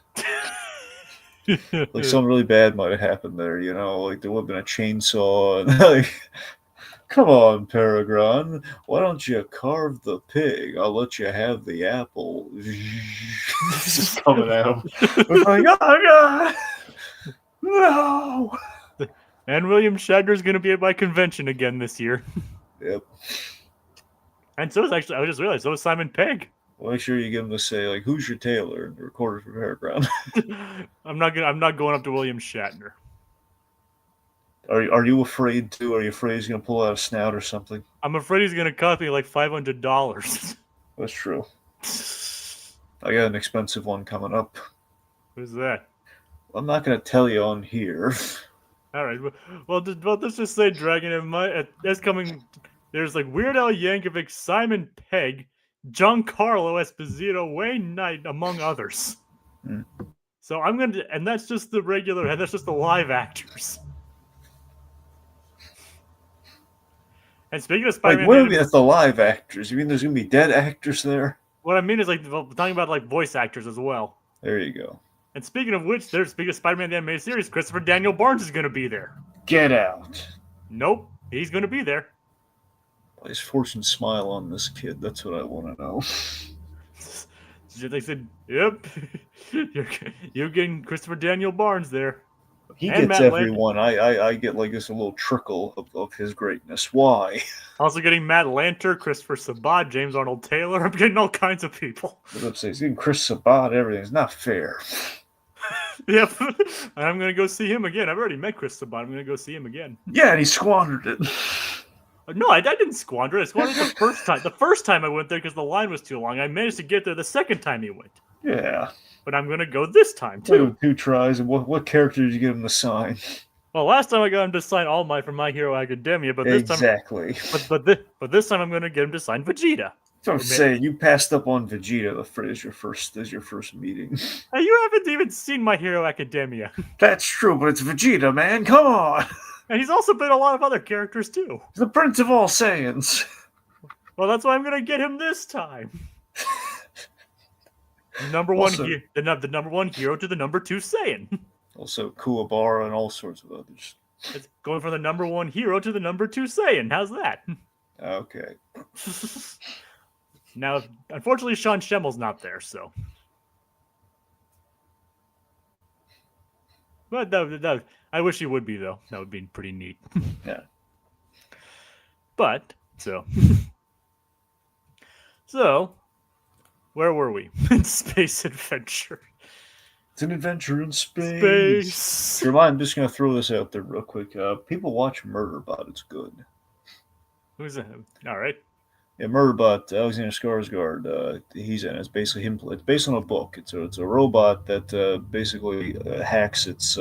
Like something really bad might have happened there. Like there would have been a chainsaw and like. Come on, Peregrine. Why don't you carve the pig? I'll let you have the apple. This is coming at him. It's like, oh God, no. And William Shatner's going to be at my convention again this year. Yep. And so is actually, I just realized, so is Simon Pegg. Well, make sure you get him to say, like, who's your tailor? And record it for Peregrine. I'm not going up to William Shatner. Are you afraid to? Are you afraid he's going to pull out a snout or something? I'm afraid he's going to cost me like $500. That's true. I got an expensive one coming up. Who's that? I'm not going to tell you on here. All right. Well, let's just say, Dragon, that's coming. There's like Weird Al Yankovic, Simon Pegg, Giancarlo Esposito, Wayne Knight, among others. Mm. So I'm going to, and that's just the regular, and that's just the live actors. And speaking of Spider-Man, what do you mean that's the live actors? You mean there's going to be dead actors there? What I mean is like talking about like voice actors as well. There you go. And speaking of which, speaking of Spider-Man the Animated Series, Christopher Daniel Barnes is going to be there. Get out. Nope, he's going to be there. Why is Fortune smile on this kid? That's what I want to know. They said, "Yep, you're getting Christopher Daniel Barnes there." He gets everyone. I get like this a little trickle of his greatness. Why? Also getting Matt Lanter, Christopher Sabat, James Arnold Taylor. I'm getting all kinds of people. He's getting Chris Sabat. Everything's not fair. Yep, I'm gonna go see him again. I've already met Chris Sabat. I'm gonna go see him again. Yeah, and he squandered it. No, I didn't squander it. I squandered it the first time. The first time I went there because the line was too long. I managed to get there the second time he went. Yeah. But I'm going to go this time, too. 2 tries. And what character did you get him to sign? Well, last time I got him to sign All Might from My Hero Academia, but this exactly. time... But this time I'm going to get him to sign Vegeta. So I'm saying, you passed up on Vegeta as your first meeting. Hey, you haven't even seen My Hero Academia. That's true, but it's Vegeta, man. Come on. And he's also been a lot of other characters, too. He's the Prince of all Saiyans. Well, that's why I'm going to get him this time. The number one hero to the number 2 Saiyan. Also Kuwabara and all sorts of others. It's going from the number 1 hero to the number 2 Saiyan. How's that? Okay. Now, unfortunately, Sean Schemmel's not there, so. But I wish he would be, though. That would be pretty neat. Yeah. But, so, where were we? In Space Adventure. It's an adventure in space. I'm just going to throw this out there real quick. People watch Murderbot. It's good. Who's that? All right. Yeah, Murderbot, Alexander Skarsgård, he's in it. It's basically him. It's based on a book. It's a robot that basically hacks its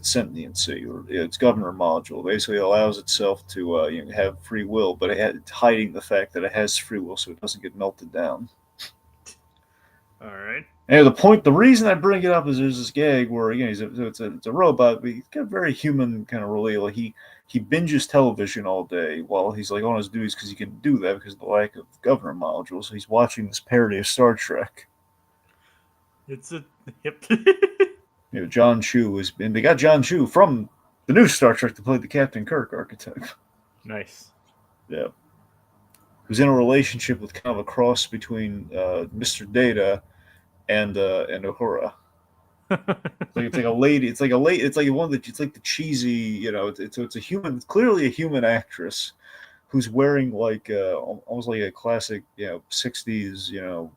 sentiency, or its governor module. Basically allows itself to have free will, but it's hiding the fact that it has free will so it doesn't get melted down. All right. And the reason I bring it up is there's this gag where again it's a robot, but he's got a very human kind of relay. Like he binges television all day while he's like on his duties because he can do that because of the lack of governor module. So he's watching this parody of Star Trek. It's a hip. John Chu and they got John Chu from the new Star Trek to play the Captain Kirk archetype. Nice. Yeah. Who's in a relationship with kind of a cross between Mr. Data and Uhura. It's like a lady. It's like one that it's like the cheesy. It's a human. It's clearly a human actress who's wearing like almost like a classic 60s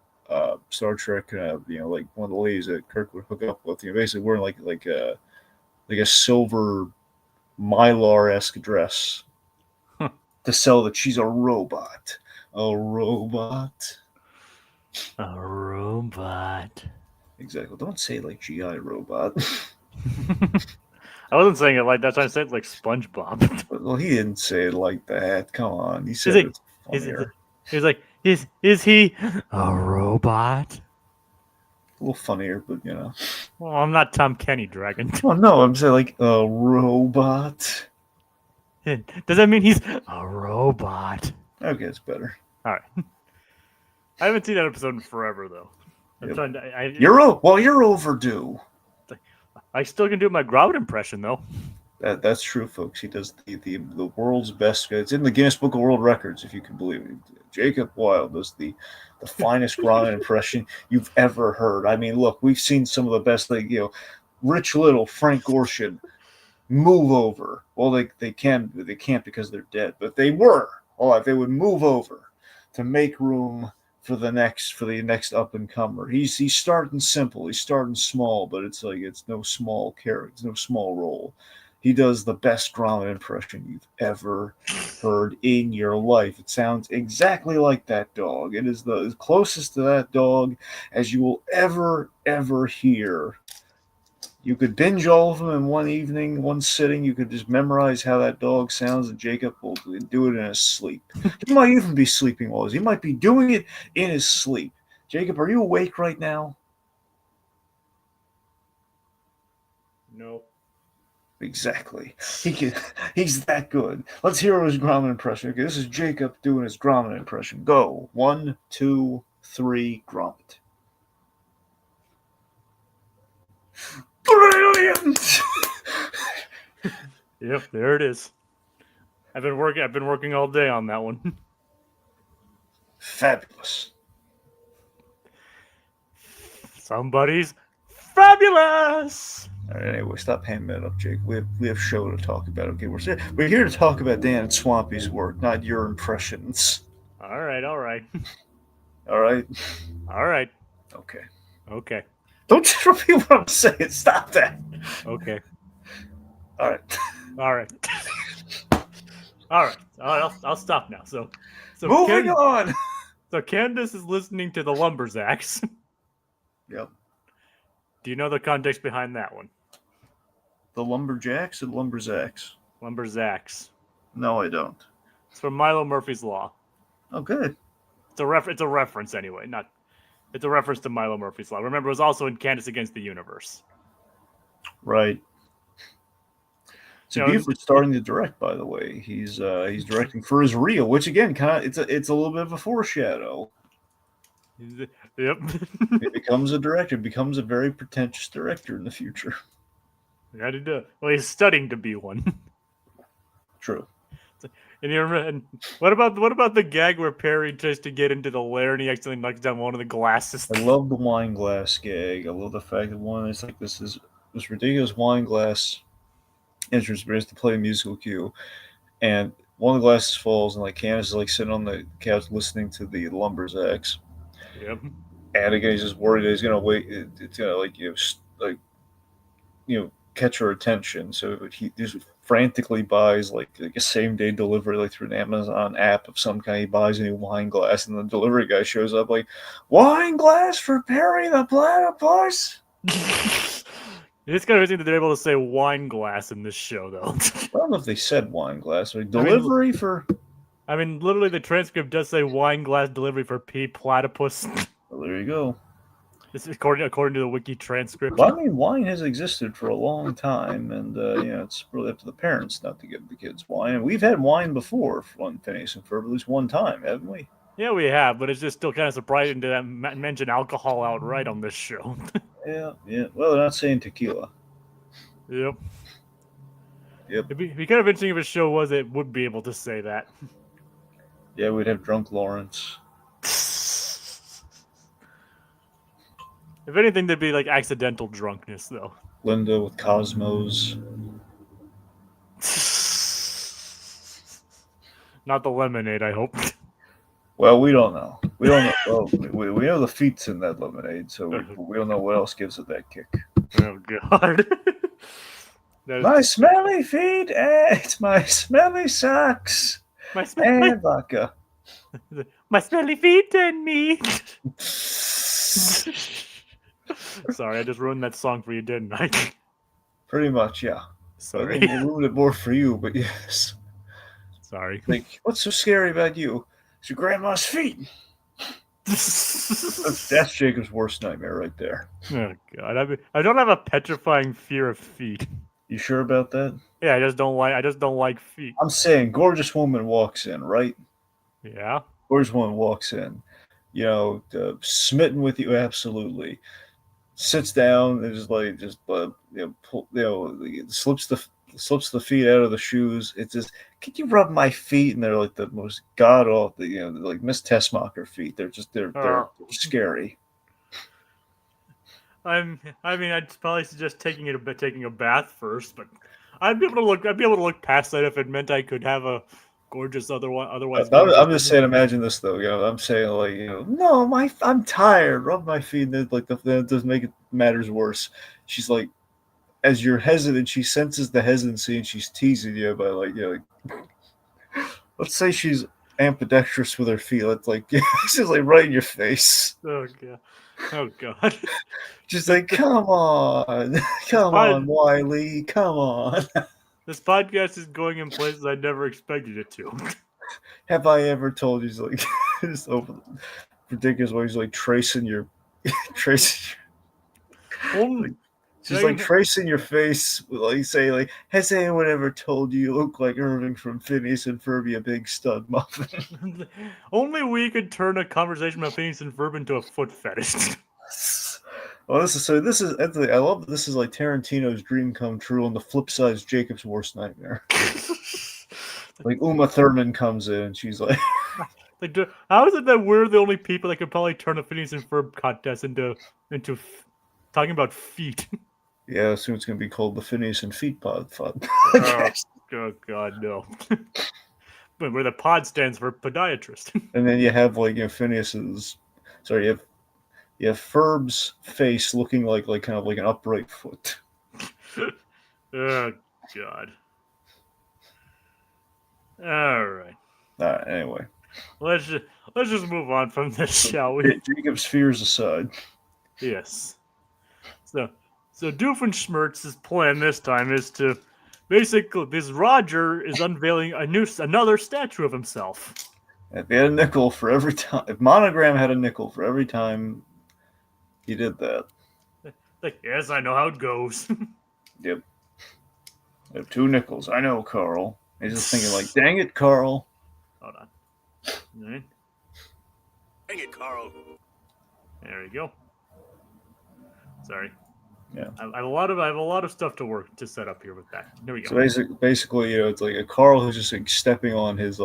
Star Trek like one of the ladies that Kirk would hook up with. Basically wearing like a silver mylar-esque dress to sell that she's a robot. A robot. A robot. Exactly. Don't say it like GI Robot. I wasn't saying it like that. I said it like SpongeBob. Well, he didn't say it like that. Come on. He Is said it? it's Is it? funnier. He's like, is he a robot? A little funnier, but you know. Well, I'm not Tom Kenny, Dragon. Oh no, I'm saying like a robot. Does that mean he's a robot? Okay, it's better. All right. I haven't seen that episode in forever though. I'm Yep. trying to. You're overdue. I still can do my Grout impression though. That's true, folks. He does the world's best. It's in the Guinness Book of World Records, if you can believe it. Jacob Wilde does the finest Ron impression you've ever heard. I mean, look, we've seen some of the best. Like Rich Little, Frank Gorshin, move over. Well, they can't because they're dead, but they were alive. They would move over to make room for the next up and comer. He's starting simple. He's starting small, but it's no small character. It's no small role. He does the best Gromit impression you've ever heard in your life. It sounds exactly like that dog. It is the closest to that dog as you will ever hear. You could binge all of them in one evening, one sitting. You could just memorize how that dog sounds, and Jacob will do it in his sleep. He might even be sleeping while he might be doing it in his sleep. Jacob, are you awake right now? No. Exactly. He's that good. Let's hear his Gromit impression. Okay, this is Jacob doing his Gromit impression. Go. 1, 2, 3, Gromit. Brilliant! Yep, there it is. I've been working all day on that one. Fabulous. Somebody's fabulous. All right, anyway, stop handing that up, Jake. We have show to talk about. Okay, we're here to talk about Dan and Swampy's work, not your impressions. All right. All right. All right. Okay. Okay. Don't just repeat what I'm saying. Stop that. Okay. All right. All right. All right. I'll stop now. So Moving on. So Candace is listening to the Lumberjacks. Yep. Do you know the context behind that one? The Lumberjacks and Lumberzaks. Lumberjacks. No, I don't. It's from Milo Murphy's Law. Oh, good. It's a reference anyway. It's a reference to Milo Murphy's Law. Remember, it was also in Candace Against the Universe. Right. So Buford's starting to direct, by the way. He's directing for his reel, which again, it's a little bit of a foreshadow. Yep. It becomes a director, becomes a very pretentious director in the future. How did do? Well, he's studying to be one. True. And what about the gag where Perry tries to get into the lair and he accidentally knocks down one of the glasses? I love the wine glass gag. I love the fact that one is like this ridiculous wine glass entrance but to play a musical cue, and one of the glasses falls and like Candace is like sitting on the couch listening to the Lumberjacks. Yep. And again, he's just worried that he's gonna wait. It's gonna catch her attention. So he just frantically buys like a same day delivery, like through an Amazon app of some kind. He buys a new wine glass, and the delivery guy shows up like, "Wine glass for Perry the Platypus." It's kind of interesting that they're able to say wine glass in this show, though. I don't know if they said wine glass. Like delivery for. I mean, literally, the transcript does say wine glass delivery for P. Platypus. Well, there you go. This is according to the wiki transcript. Well, I mean, wine has existed for a long time, and it's really up to the parents not to give the kids wine. And we've had wine before on Phineas and Ferb at least one time, haven't we? Yeah, we have, but it's just still kind of surprising to mention alcohol outright on this show. Yeah. Well, they're not saying tequila. Yep. Yep. It'd be kind of interesting if a show would be able to say that. Yeah, we'd have drunk Lawrence. If anything, there'd be like accidental drunkenness, though. Linda with Cosmos. Not the lemonade, I hope. Well, we don't know. We don't know. Well, we know the feet's in that lemonade, so we don't know what else gives it that kick. Oh, God. My smelly feet, it's my smelly socks. My smelly and vodka. My smelly feet and me. Sorry, I just ruined that song for you, didn't I? Pretty much, yeah. Sorry. I ruined it more for you, but yes. Sorry. Like, what's so scary about you? It's your grandma's feet. That's Jacob's worst nightmare right there. Oh God, I don't have a petrifying fear of feet. You sure about that? Yeah, I just don't like feet. I'm saying, gorgeous woman walks in, right? Yeah. Gorgeous woman walks in, smitten with you absolutely. Sits down and slips the feet out of the shoes. It's just, can you rub my feet? And they're like the most god awful, like Miss Tessmacher feet. They're scary. I mean, I'd probably suggest taking a bath first, but I'd be able to look past that if it meant I could have a gorgeous otherwise. I'm just saying, imagine this though. I'm saying no, I'm tired. Rub my feet. And that doesn't make it matters worse. She's like, as you're hesitant, she senses the hesitancy and she's teasing you by let's say she's ambidextrous with her feet. It's like she's like right in your face. Oh God. Oh God. She's like, come on, Wiley, come on. This podcast is going in places I never expected it to. Have I ever told you? He's like, it's ridiculous way he's like tracing your. She's like tracing your face. Like say, like, has anyone ever told you look like Irving from Phineas and Ferb, a big stud muffin? Only we could turn a conversation about Phineas and Ferb into a foot fetish. Well, this is Anthony. I love that this is like Tarantino's dream come true. On the flip side is Jacob's worst nightmare. Like Uma Thurman comes in and she's like, how is it that we're the only people that could probably turn a Phineas and Ferb contest into talking about feet? Yeah, soon it's gonna be called the Phineas and Feet Pod. Oh God, no! But where the pod stands for podiatrist. And then you have Phineas's. Sorry, you have Ferb's face looking like kind of like an upright foot. Oh God! All right. Anyway, let's just move on from this, shall we? Jacob's fears aside. Yes. So Doofenshmirtz's plan this time is to basically this Roger is unveiling another statue of himself. If he had a nickel for every time, if Monogram had a nickel for every time he did that. Like, yes, I know how it goes. Yep. I have 2 nickels. I know, Carl. He's just thinking like, dang it, Carl. Hold on. All right. Dang it, Carl. There we go. Sorry. Yeah. I have a lot of stuff to set up here with that. Here we So go. basically, it's like a Carl who's just like stepping on his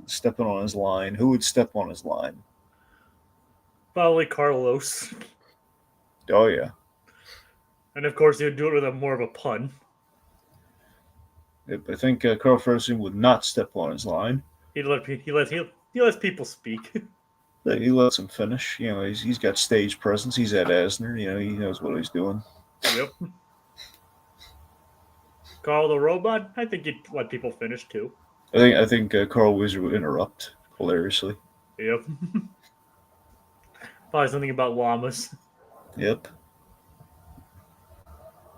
stepping on his line. Who would step on his line? Probably Carlos. Oh yeah. And of course, he would do it with more of a pun. Yep, I think Carl Ferguson would not step on his line. He lets people speak. He lets him finish. He's got stage presence. He's at Asner. He knows what he's doing. Yep. Carl the robot. I think he'd let people finish too. I think Carl Wizard would interrupt hilariously. Yep. Probably something about llamas. Yep.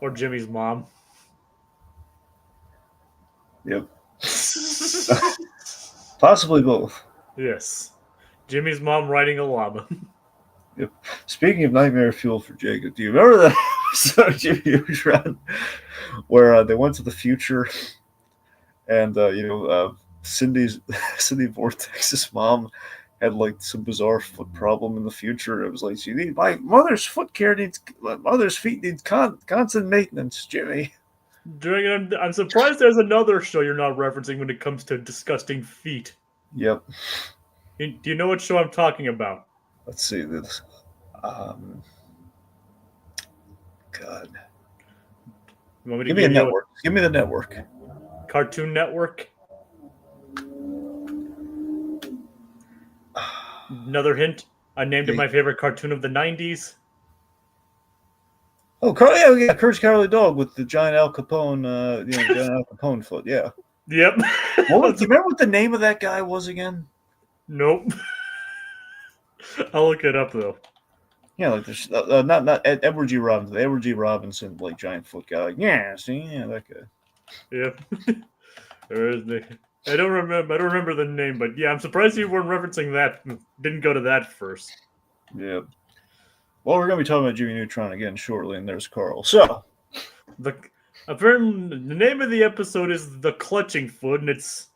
Or Jimmy's mom. Yep. Possibly both. Yes. Jimmy's mom riding a llama. Yep. Speaking of nightmare fuel for Jacob, do you remember that episode of Jimmy Neutron where they went to the future and Cindy Vortex's mom had like some bizarre foot problem in the future. It was like my mother's feet need constant maintenance, Jimmy. I'm surprised there's another show you're not referencing when it comes to disgusting feet. Yep. Do you know what show I'm talking about? Let's see this. God. You want me to Give me a network. Give me the network. Cartoon Network. Another hint. I named it my favorite cartoon of the 90s. Oh, yeah, Courage Cowardly Dog with the giant Al Capone, giant Al Capone foot. Yeah. Yep. Do you remember what the name of that guy was again? Nope. I'll look it up though. Yeah, like there's not Edward G. Robinson. Edward G. Robinson, like giant foot guy. Like, yeah, see, yeah, that guy. Yep. There is the. I don't remember the name, but yeah, I'm surprised you weren't referencing that. Didn't go to that first. Yeah. Well, we're gonna be talking about Jimmy Neutron again shortly, and there's Carl. So Apparently the name of the episode is The Clutching Foot, and it's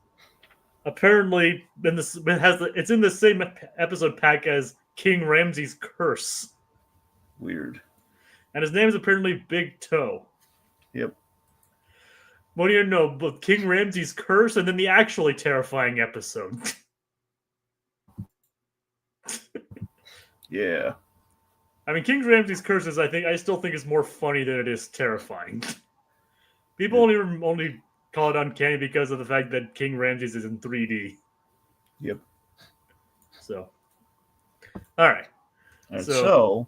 apparently it's in the same episode pack as King Ramsay's Curse. weird. And his name is apparently Big Toe. Yep. What do you know? But King Ramsay's Curse and then the actually terrifying episode. Yeah. I mean, King Ramsay's Curse is, I still think is more funny than it is terrifying. People only call it uncanny because of the fact that King Ramsay's is in 3D. Yep. So, all right. And So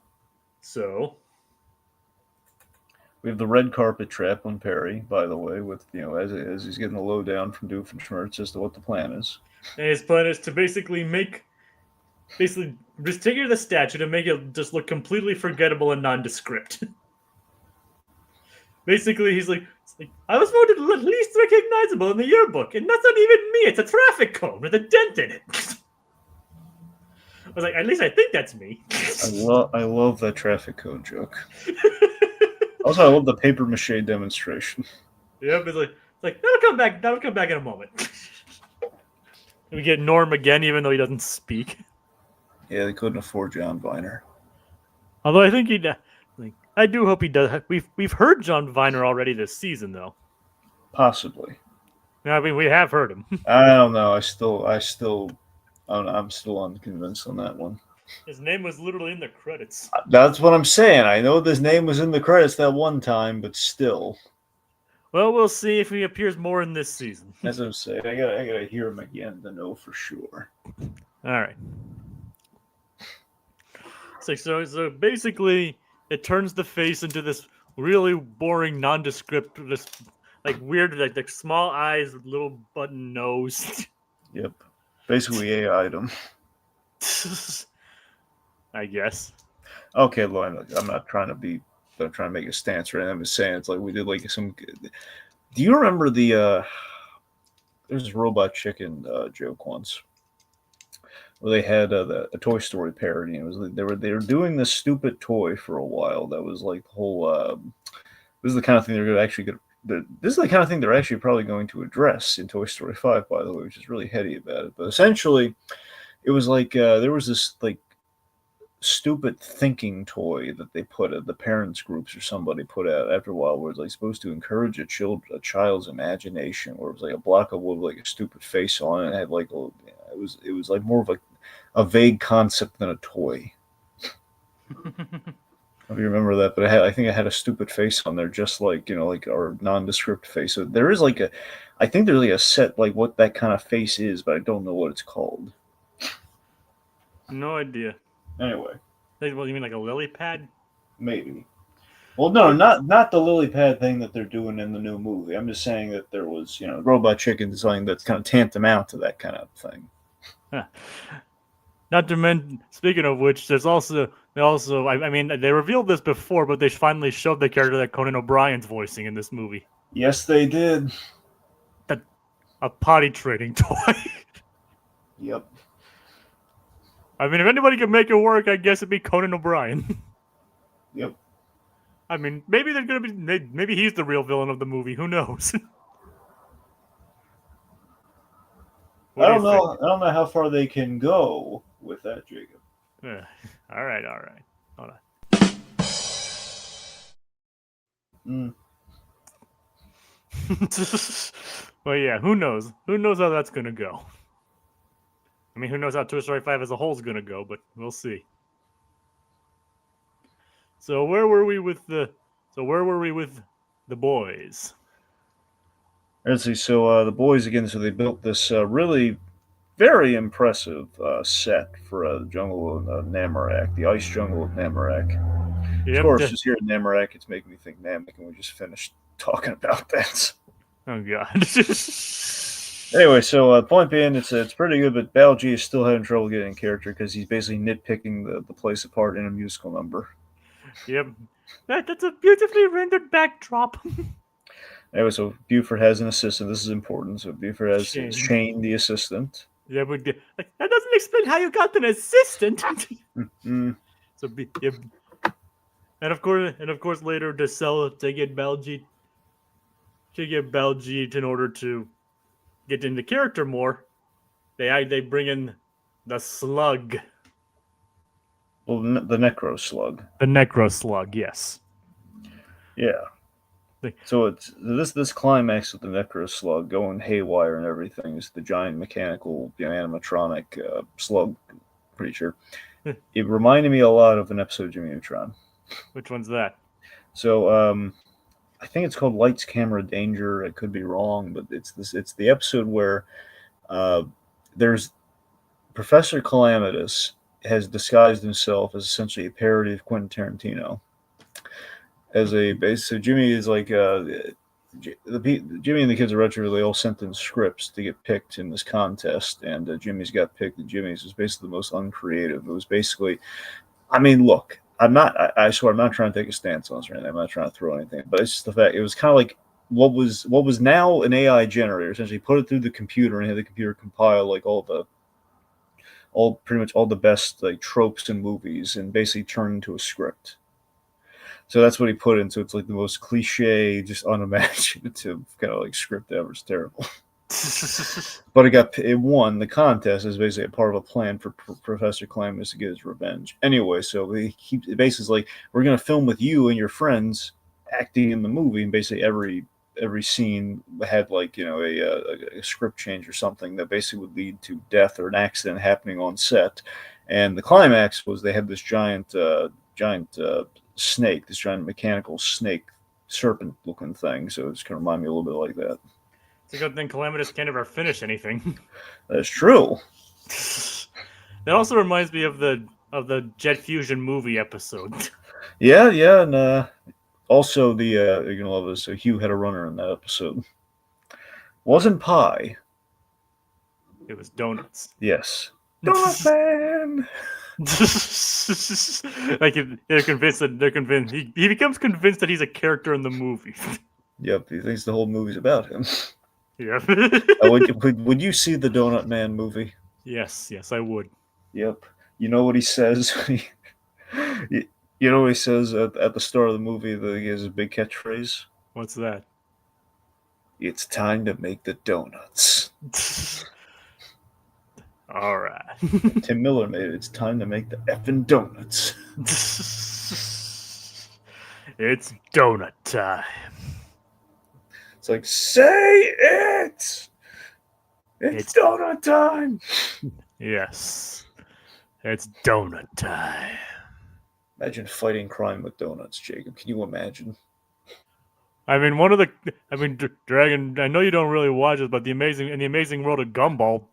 we have the red carpet trap on Perry, by the way, with as he's getting the lowdown from Doofenshmirtz as to what the plan is. and his plan is to basically just take the statue and make it just look completely forgettable and nondescript. Basically, he's like, I was voted least recognizable in the yearbook, and that's not even me. It's a traffic cone with a dent in it. I was like, at least I think that's me. I love that traffic cone joke. Also, I love the paper mache demonstration. Yep, it's like that'll come back. That'll come back in a moment. We get Norm again, even though he doesn't speak. Yeah, they couldn't afford John Viner. Although I think I do hope he does. We've heard John Viner already this season, though. Possibly. I mean, we have heard him. I don't know. I'm still unconvinced on that one. His name was literally in the credits. That's what I'm saying. I know this name was in the credits that one time, but still. Well, we'll see if he appears more in this season. As I'm saying, I gotta hear him again to know for sure. All right. So basically, it turns the face into this really boring, nondescript, this like weird, like the small eyes with little button nose. Yep. Basically, a item. I guess. Okay, Lauren, I'm not trying to make a stance right now. I'm just saying it's like we did like some. Do you remember there's this Robot Chicken joke once where they had a Toy Story parody? And it was they were doing this stupid toy for a while that was like the whole. This is the kind of thing they're going to actually get. This is the kind of thing they're actually probably going to address in Toy Story 5, by the way, which is really heady about it. But essentially, it was like there was this like stupid thinking toy that they put at the parents groups or somebody put out after a while, where it's like supposed to encourage a child's imagination, where it was like a block of wood with like a stupid face on it, and it had like it was like more of a vague concept than a toy. If you remember that, but I think it had a stupid face on there, just like like our nondescript face. So there is I think there's like a set like what that kind of face is, but I don't know what it's called. No idea. Anyway. Well, you mean like a lily pad? Maybe. Well, no, not the lily pad thing that they're doing in the new movie. I'm just saying that there was, Robot Chicken design that's kind of tantamount to that kind of thing. Not to mention, speaking of which, they revealed this before, but they finally showed the character that Conan O'Brien's voicing in this movie. Yes, they did. A potty training toy. Yep. I mean, if anybody can make it work, I guess it'd be Conan O'Brien. Yep. I mean, maybe they're gonna be. Maybe he's the real villain of the movie. Who knows? I don't know how far they can go with that, Jacob. All right. Hold on. Well, yeah. Who knows? Who knows how that's gonna go? I mean, who knows how Toy Story 5 as a whole is gonna go? But we'll see. So where were we with the boys? Let's see. So the boys again. So they built this really very impressive set for the jungle of Namorak, the ice jungle of Namorak. Yep, of course, just here in Namorak, it's making me think Namek, and we just finished talking about that. Oh God. Anyway, so point being, it's pretty good, but Baljeet is still having trouble getting in character because he's basically nitpicking the place apart in a musical number. Yep. That's a beautifully rendered backdrop. Anyway, so Buford has an assistant. This is important. So Buford has Shane. Shane, the assistant. Yeah, but that doesn't explain how you got an assistant. Mm. So yeah. And of course, later to get Baljeet in order to get into character more, they bring in the slug. Well, the Necro Slug. The Necro Slug, yes. Yeah. So it's this climax with the Necro Slug going haywire and everything is the giant mechanical animatronic slug. Pretty sure. It reminded me a lot of an episode of Jimmy Neutron. Which one's that? So I think it's called Lights, Camera, Danger. I could be wrong, but it's the episode where there's Professor Calamitous has disguised himself as essentially a parody of Quentin Tarantino. As a base, so Jimmy is like Jimmy and the kids are retro. They all sent in scripts to get picked in this contest, and Jimmy's got picked. And Jimmy's was basically the most uncreative. It was basically, I mean, look, I swear, I'm not trying to take a stance on this or anything. I'm not trying to throw anything, but it's just the fact. It was kind of like what was now an AI generator. Essentially, put it through the computer and have the computer compile like pretty much all the best like tropes in movies and basically turn into a script. So that's what he put into. It's like the most cliche, just unimaginative kind of like script ever. It's terrible. But it won the contest as basically a part of a plan for Professor Calamitous to get his revenge. Anyway, so it basically like, we're going to film with you and your friends acting in the movie, and basically every scene had like a script change or something that basically would lead to death or an accident happening on set. And the climax was they had this giant snake, this giant mechanical snake serpent looking thing. So it's going to remind me a little bit like that. It's a good thing Calamitous can't ever finish anything. That's true. That also reminds me of the Jet Fusion movie episode. Yeah, and also you're gonna love this. So Hugh had a runner in that episode. Wasn't pie. It was donuts. Yes. Donut Man. Like they're convinced. He becomes convinced that he's a character in the movie. Yep, he thinks the whole movie's about him. Yeah. Would you see the Donut Man movie? Yes, I would. Yep. You know what he says? You know what he says at the start of the movie? He has a big catchphrase. What's that? It's time to make the donuts. All right. Tim Miller made it. It's time to make the effing donuts. It's donut time. It's like, say it! It's donut time! Yes. It's donut time. Imagine fighting crime with donuts, Jacob. Can you imagine? I mean, Dragon, I know you don't really watch it, but in the amazing world of Gumball,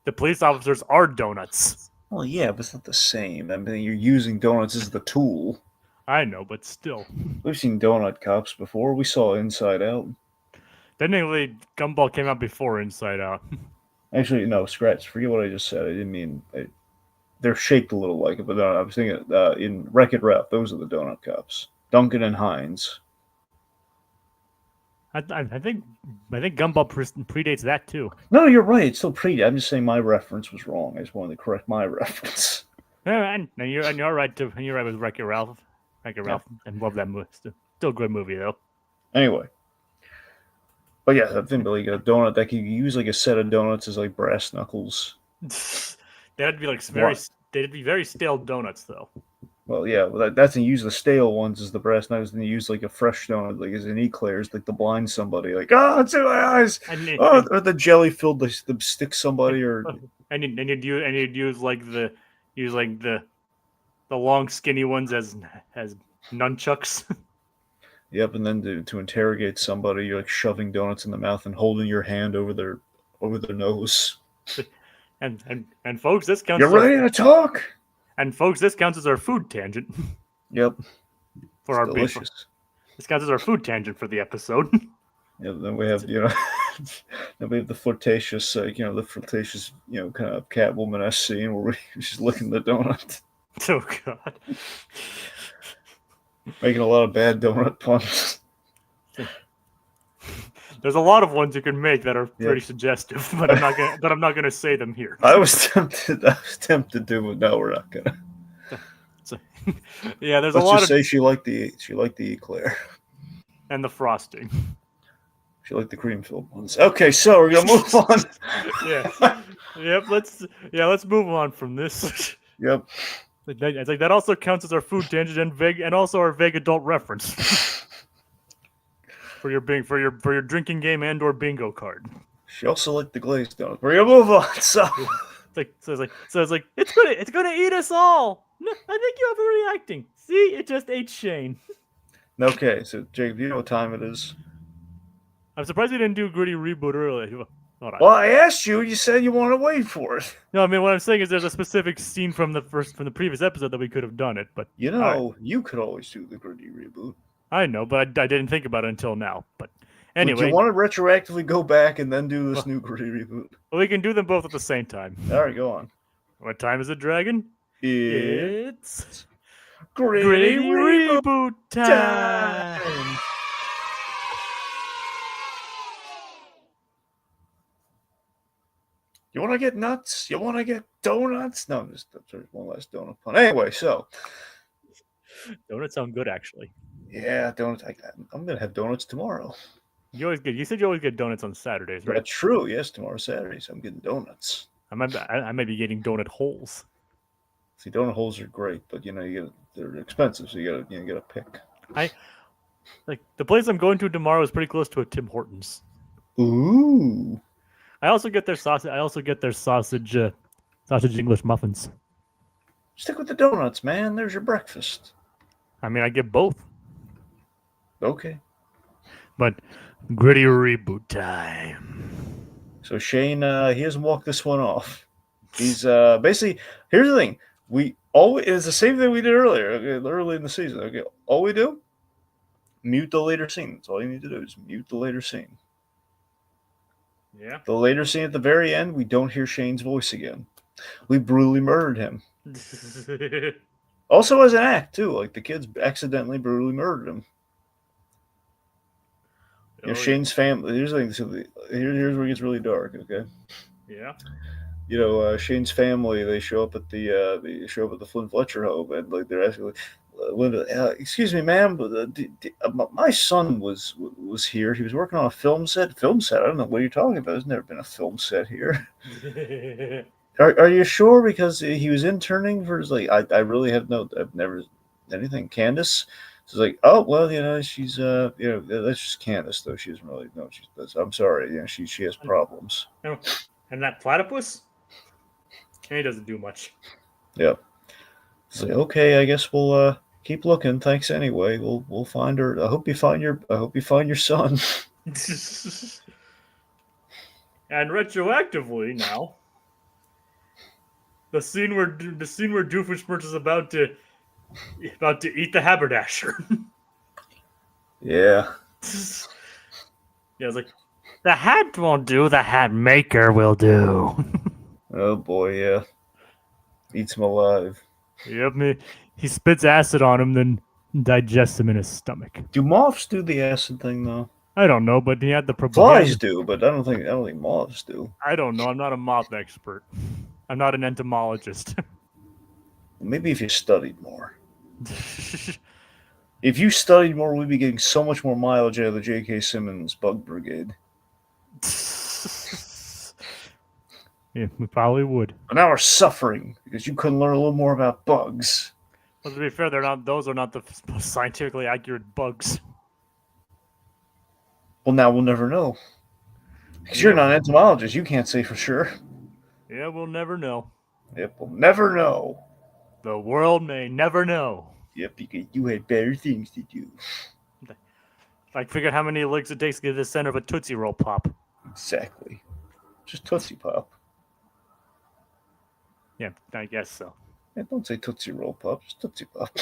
the police officers are donuts. Well, yeah, but it's not the same. I mean, you're using donuts as the tool. I know, but still. We've seen donut cops before. We saw Inside Out. Technically, Gumball came out before Inside Out. Actually, no, scratch. Forget what I just said. I didn't mean... they're shaped a little like it, but I was thinking in Wreck-It Ralph, those are the donut cops. Duncan and Hines. I think Gumball predates that too. No, you're right. It's still I'm just saying my reference was wrong. I just wanted to correct my reference. Yeah, and you're right too. And you're right with Wreck-It Ralph. Ralph, and love that movie. Still a good movie though. Anyway, but yeah, I think like a donut that could use like a set of donuts as like brass knuckles. That'd be like they'd be very stale donuts though. Well, yeah, that's and use the stale ones as the brass knuckles, and use like a fresh donut, like as an eclairs, like to blind somebody, like it's in my eyes. Or the jelly filled to stick somebody, or and you'd use the long skinny ones as nunchucks. Yep, and then to interrogate somebody, you're like shoving donuts in the mouth and holding your hand over their nose. And folks, this counts. You're ready to talk. And folks, this counts as our food tangent. Yep. For our delicious. This counts as our food tangent for the episode. Yeah. Then we have Then we have the flirtatious, kind of Catwoman-esque scene where she's licking the donut, Oh God. making a lot of bad donut puns. There's a lot of ones you can make that are Yeah. pretty suggestive, but I'm not gonna say them here. I was tempted to, but no, we're not gonna. So, yeah, there's Let's a lot just of say she liked the eclair. and the frosting. She liked the cream-filled ones. Okay, so we're gonna move on. Yeah. Yep. Let's move on from this. Yep. It's like that also counts as our food tangent and also our vague adult reference for your drinking game and/or bingo card. She also liked the glazed donuts. We're gonna move on. So It's like it's gonna eat us all. No, I think you're overreacting. See, it just ate Shane. okay, so Jacob, do you know what time it is? I'm surprised we didn't do a gritty reboot earlier. Hold on. Well, I asked you. You said you want to wait for it. No, I mean what I'm saying is there's a specific scene from the previous episode that we could have done it, but You know, you could always do the gritty reboot. I know, but I didn't think about it until now. But anyway, Would you want to retroactively go back and then do this new gritty reboot? we can do them both at the same time. All right, go on. What time is it, Dragon? It's Gritty reboot time. You want to get nuts? You want to get donuts? No, there's one less donut pun. Anyway, so Donuts sound good, actually. yeah, donuts. I'm gonna have donuts tomorrow. You said you always get donuts on Saturdays, right? That's true. Yes, tomorrow's Saturday, so I'm getting donuts. I might be getting donut holes. See, donut holes are great, but they're expensive, so you gotta pick. Like the place I'm going to tomorrow is pretty close to a Tim Hortons. Ooh. I also get their sausage English muffins. Stick with the donuts, man. There's your breakfast. I mean, I get both. Okay. But gritty reboot time. So Shane, he hasn't walked this one off. He's basically. Here's the thing. It's the same thing we did earlier. Okay, early in the season. Okay, all we do, mute the later scene. That's all you need to do is mute the later scene. Yeah. The later scene at the very end, we don't hear Shane's voice again. We brutally murdered him. Also as an act, too. Like, the kids accidentally brutally murdered him. Shane's family... Here's the thing. So here's where it gets really dark, okay? Yeah. Shane's family, they show up at the Flynn Fletcher home, and, like, they're asking, like, Linda, excuse me, ma'am, but my son was here. He was working on a film set. Film set? I don't know what you're talking about. There's never been a film set here. Are you sure? Because he was interning for, I really have I've never anything. Candace? She's like, oh well, she's that's just Candace though. She doesn't really know. I'm sorry, she has problems. And that platypus? He doesn't do much. Yeah. It's like, okay, I guess we'll keep looking. Thanks anyway. We'll find her. I hope you find your son. And retroactively now, the scene where Doofenshmirtz is about to eat the haberdasher. Yeah. Yeah, it's like the hat won't do. The hat maker will do. Oh boy, yeah. Eats him alive. Yep, he spits acid on him, then digests him in his stomach. Do moths do the acid thing though? I don't know, but he had the Flies do, but I don't think moths do. I don't know. I'm not a moth expert. I'm not an entomologist. Maybe if you studied more. If you studied more, we'd be getting so much more mileage out of the J.K. Simmons Bug Brigade. Yeah, we probably would. But now we're suffering because you couldn't learn a little more about bugs. Well, to be fair, those are not the most scientifically accurate bugs. Well, now we'll never know. Because you're not an entomologist. You can't say for sure. Yeah, we'll never know. Yep, we'll never know. The world may never know. Yep, because you had better things to do. Like, figure out how many licks it takes to get to the center of a Tootsie Roll Pop. Exactly. Just Tootsie Pop. Yeah, I guess so. Yeah, don't say Tootsie Roll Pop, just Tootsie Pop.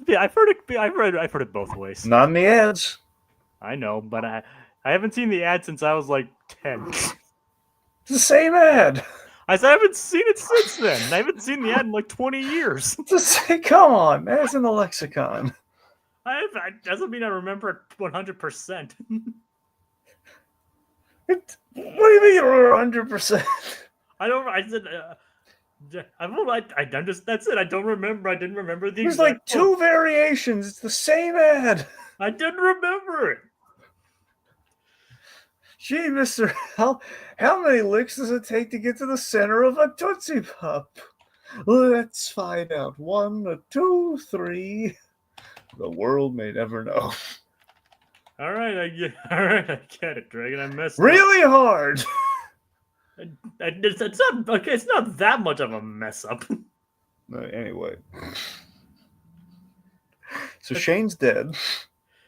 Yeah, I've heard it both ways. Not in the ads. I know, but I haven't seen the ad since I was like 10. It's the same ad. I said I haven't seen it since then. I haven't seen the ad in like 20 years. It's the same. Come on, man. It's in the lexicon. That doesn't mean I remember it 100%. What do you mean you're 100%? I don't. I said. I'm just. That's it. I don't remember. I didn't remember the. There's like two variations. It's the same ad. I didn't remember it. Gee, mister, how many licks does it take to get to the center of a Tootsie Pop? Let's find out. 1, 2, 3. The world may never know. All right, I get it, Dragon. I messed really hard. It's not okay. It's not that much of a mess up. Anyway, so Shane's dead.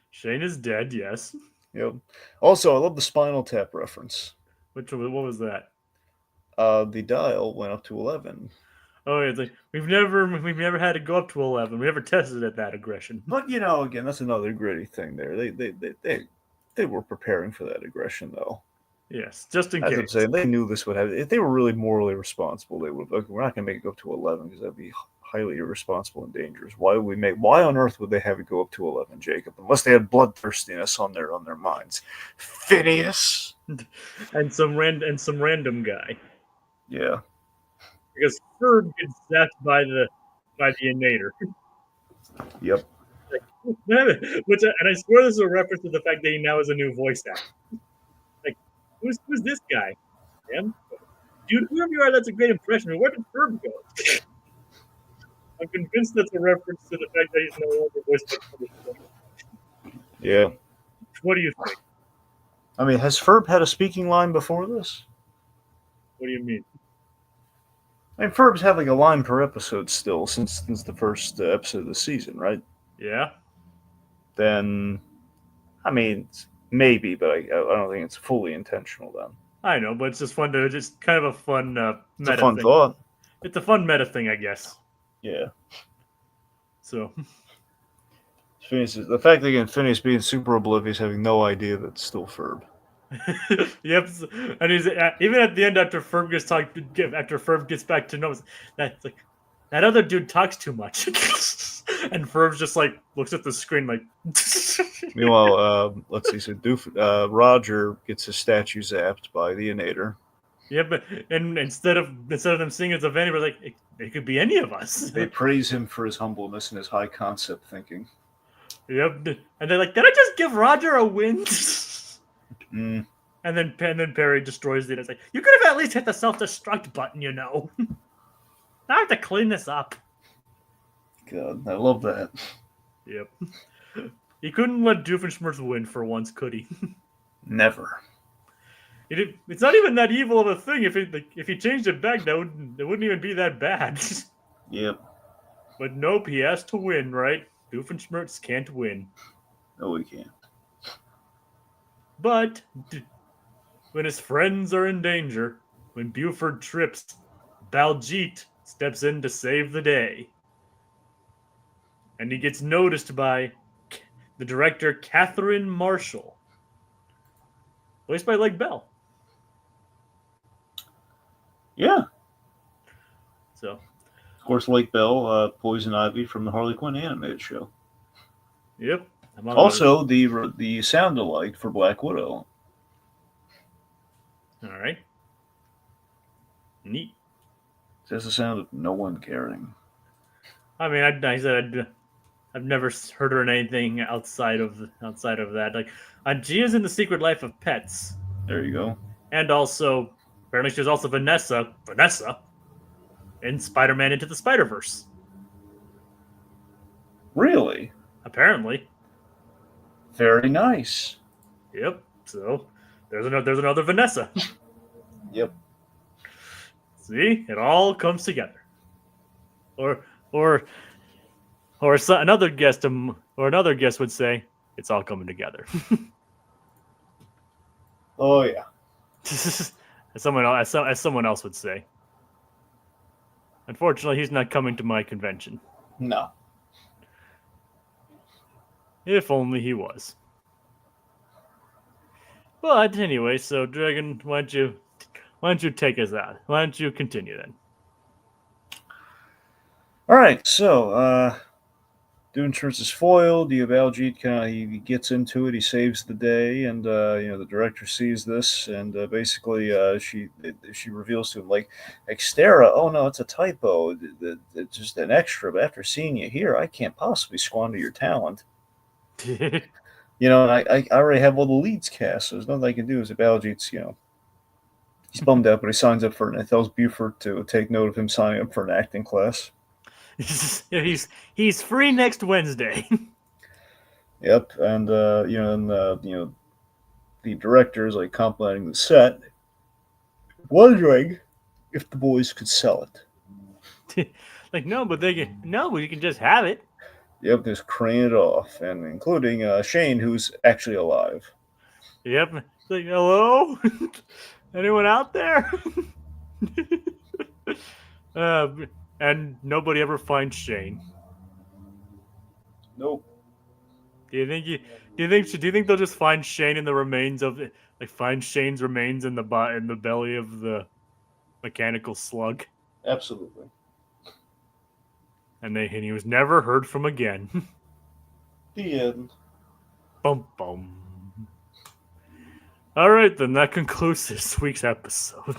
Shane is dead. Yes. Yep. Also, I love the Spinal Tap reference. What was that? The dial went up to 11. Oh, it's like we've never had to go up to 11. We never tested at that aggression. But again, that's another gritty thing there. They were preparing for that aggression, though. Yes, just in As case. I'm saying, they knew this would happen. If they were really morally responsible, they would have. We're not going to make it go up to 11 because that'd be highly irresponsible and dangerous. Why on earth would they have it go up to 11, Jacob? Unless they had bloodthirstiness on their minds. Phineas and some random guy. Yeah. Because Ferb gets zapped by the inator. Yep. And I swear this is a reference to the fact that he now has a new voice actor. Like, who's this guy? Him? Dude, whoever you are, that's a great impression. Where did Ferb go? I'm convinced that's a reference to the fact that he's no longer voiced by Ferb. Yeah. What do you think? I mean, has Ferb had a speaking line before this? What do you mean? I mean, Ferb's had like a line per episode still since the first episode of the season, right? Yeah. Then, I mean, maybe, but I don't think it's fully intentional then. I know, but it's just fun to just kind of a fun meta it's a fun thing. thought. It's a fun meta thing, I guess. Yeah. So. Phineas, the fact that again Phineas being super oblivious, having no idea that it's still Ferb. Yep, and he's even at the end after Ferb gets back to know that's like that other dude talks too much, and Ferb just like looks at the screen like. Meanwhile, let's see. So Roger gets his statue zapped by the Inator. Yeah, but and instead of them seeing it as a vanity, we're like it could be any of us. They praise him for his humbleness and his high concept thinking. Yep, and they're like, "Did I just give Roger a win?" Mm. And then Perry destroys it. It's like, you could have at least hit the self-destruct button, Now I have to clean this up. God, I love that. Yep. He couldn't let Doofenshmirtz win for once, could he? Never. It's not even that evil of a thing. If he changed it back, it wouldn't even be that bad. Yep. But nope, he has to win, right? Doofenshmirtz can't win. No, he can't. But when his friends are in danger, when Buford trips, Baljeet steps in to save the day. And he gets noticed by the director, Catherine Marshall, voiced by Lake Bell. Yeah. So, of course, Lake Bell, Poison Ivy from the Harley Quinn animated show. Yep. Also, the sound alike for Black Widow. All right. Neat. It has the sound of no one caring. I mean, I've never heard her in anything outside of that. Like, she is in The Secret Life of Pets. There you go. And also, apparently, she's also Vanessa, in Spider-Man Into the Spider-Verse. Really? Apparently. Very nice. Yep. So there's another Vanessa. Yep. See, it all comes together. Another guest would say, it's all coming together. Oh yeah. as someone else would say. Unfortunately, he's not coming to my convention. No. If only he was. But anyway, so Dragon, why don't you take us out? Why don't you continue then? All right, so Doofenshmirtz is foiled. Baljeet he gets into it. He saves the day, and the director sees this, and basically she reveals to him like, Xtera, oh no, it's a typo. It's just an extra. But after seeing you here, I can't possibly squander your talent. And I already have all the leads cast, so there's nothing I can do. As Baljeet's, he's bummed out, but he signs up for it. And tells Buford to take note of him signing up for an acting class. He's free next Wednesday. Yep, and the director is like complimenting the set, wondering if the boys could sell it. Like, no, but you can just have it. Yep, just crane it off, and including Shane, who's actually alive. Yep. It's like, hello? Anyone out there? And nobody ever finds Shane. Nope. Do you think they'll just find Shane in the remains of find Shane's remains in the belly of the mechanical slug? Absolutely. And he was never heard from again. The end. Bum bum. All right, then that concludes this week's episode.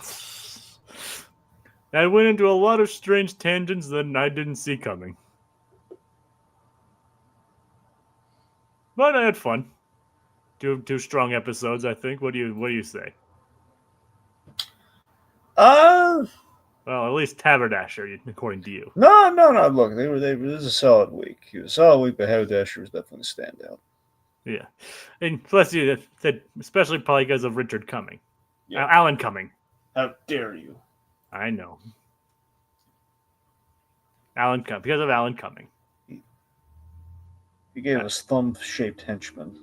That went into a lot of strange tangents that I didn't see coming. But I had fun. Two strong episodes, I think. What do you say? Uh, Well, at least Haberdasher, according to you. no. Look, this was a solid week. It was a solid week, but Haberdasher was definitely a standout. Yeah, and plus you said, especially probably because of Richard Cumming, Yeah. Alan Cumming. How dare you? I know. Because of Alan Cumming. He gave us thumb-shaped henchmen.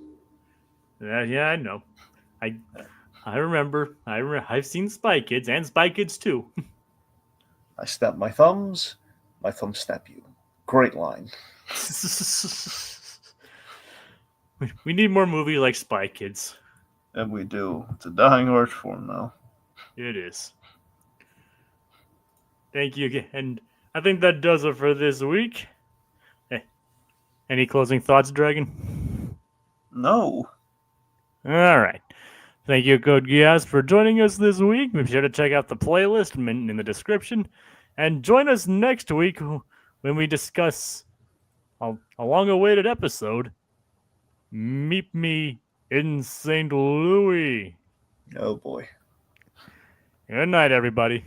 Yeah, I know. I remember. I've seen Spy Kids and Spy Kids 2. I snap my thumbs snap you. Great line. We need more movies like Spy Kids. And we do. It's a dying art form now. It is. Thank you again. And I think that does it for this week. Any closing thoughts, Dragon? No. All right. Thank you, Code Geass, for joining us this week. Be sure to check out the playlist in the description. And join us next week when we discuss a long-awaited episode, Meet Me in St. Louis. Oh boy. Good night, everybody.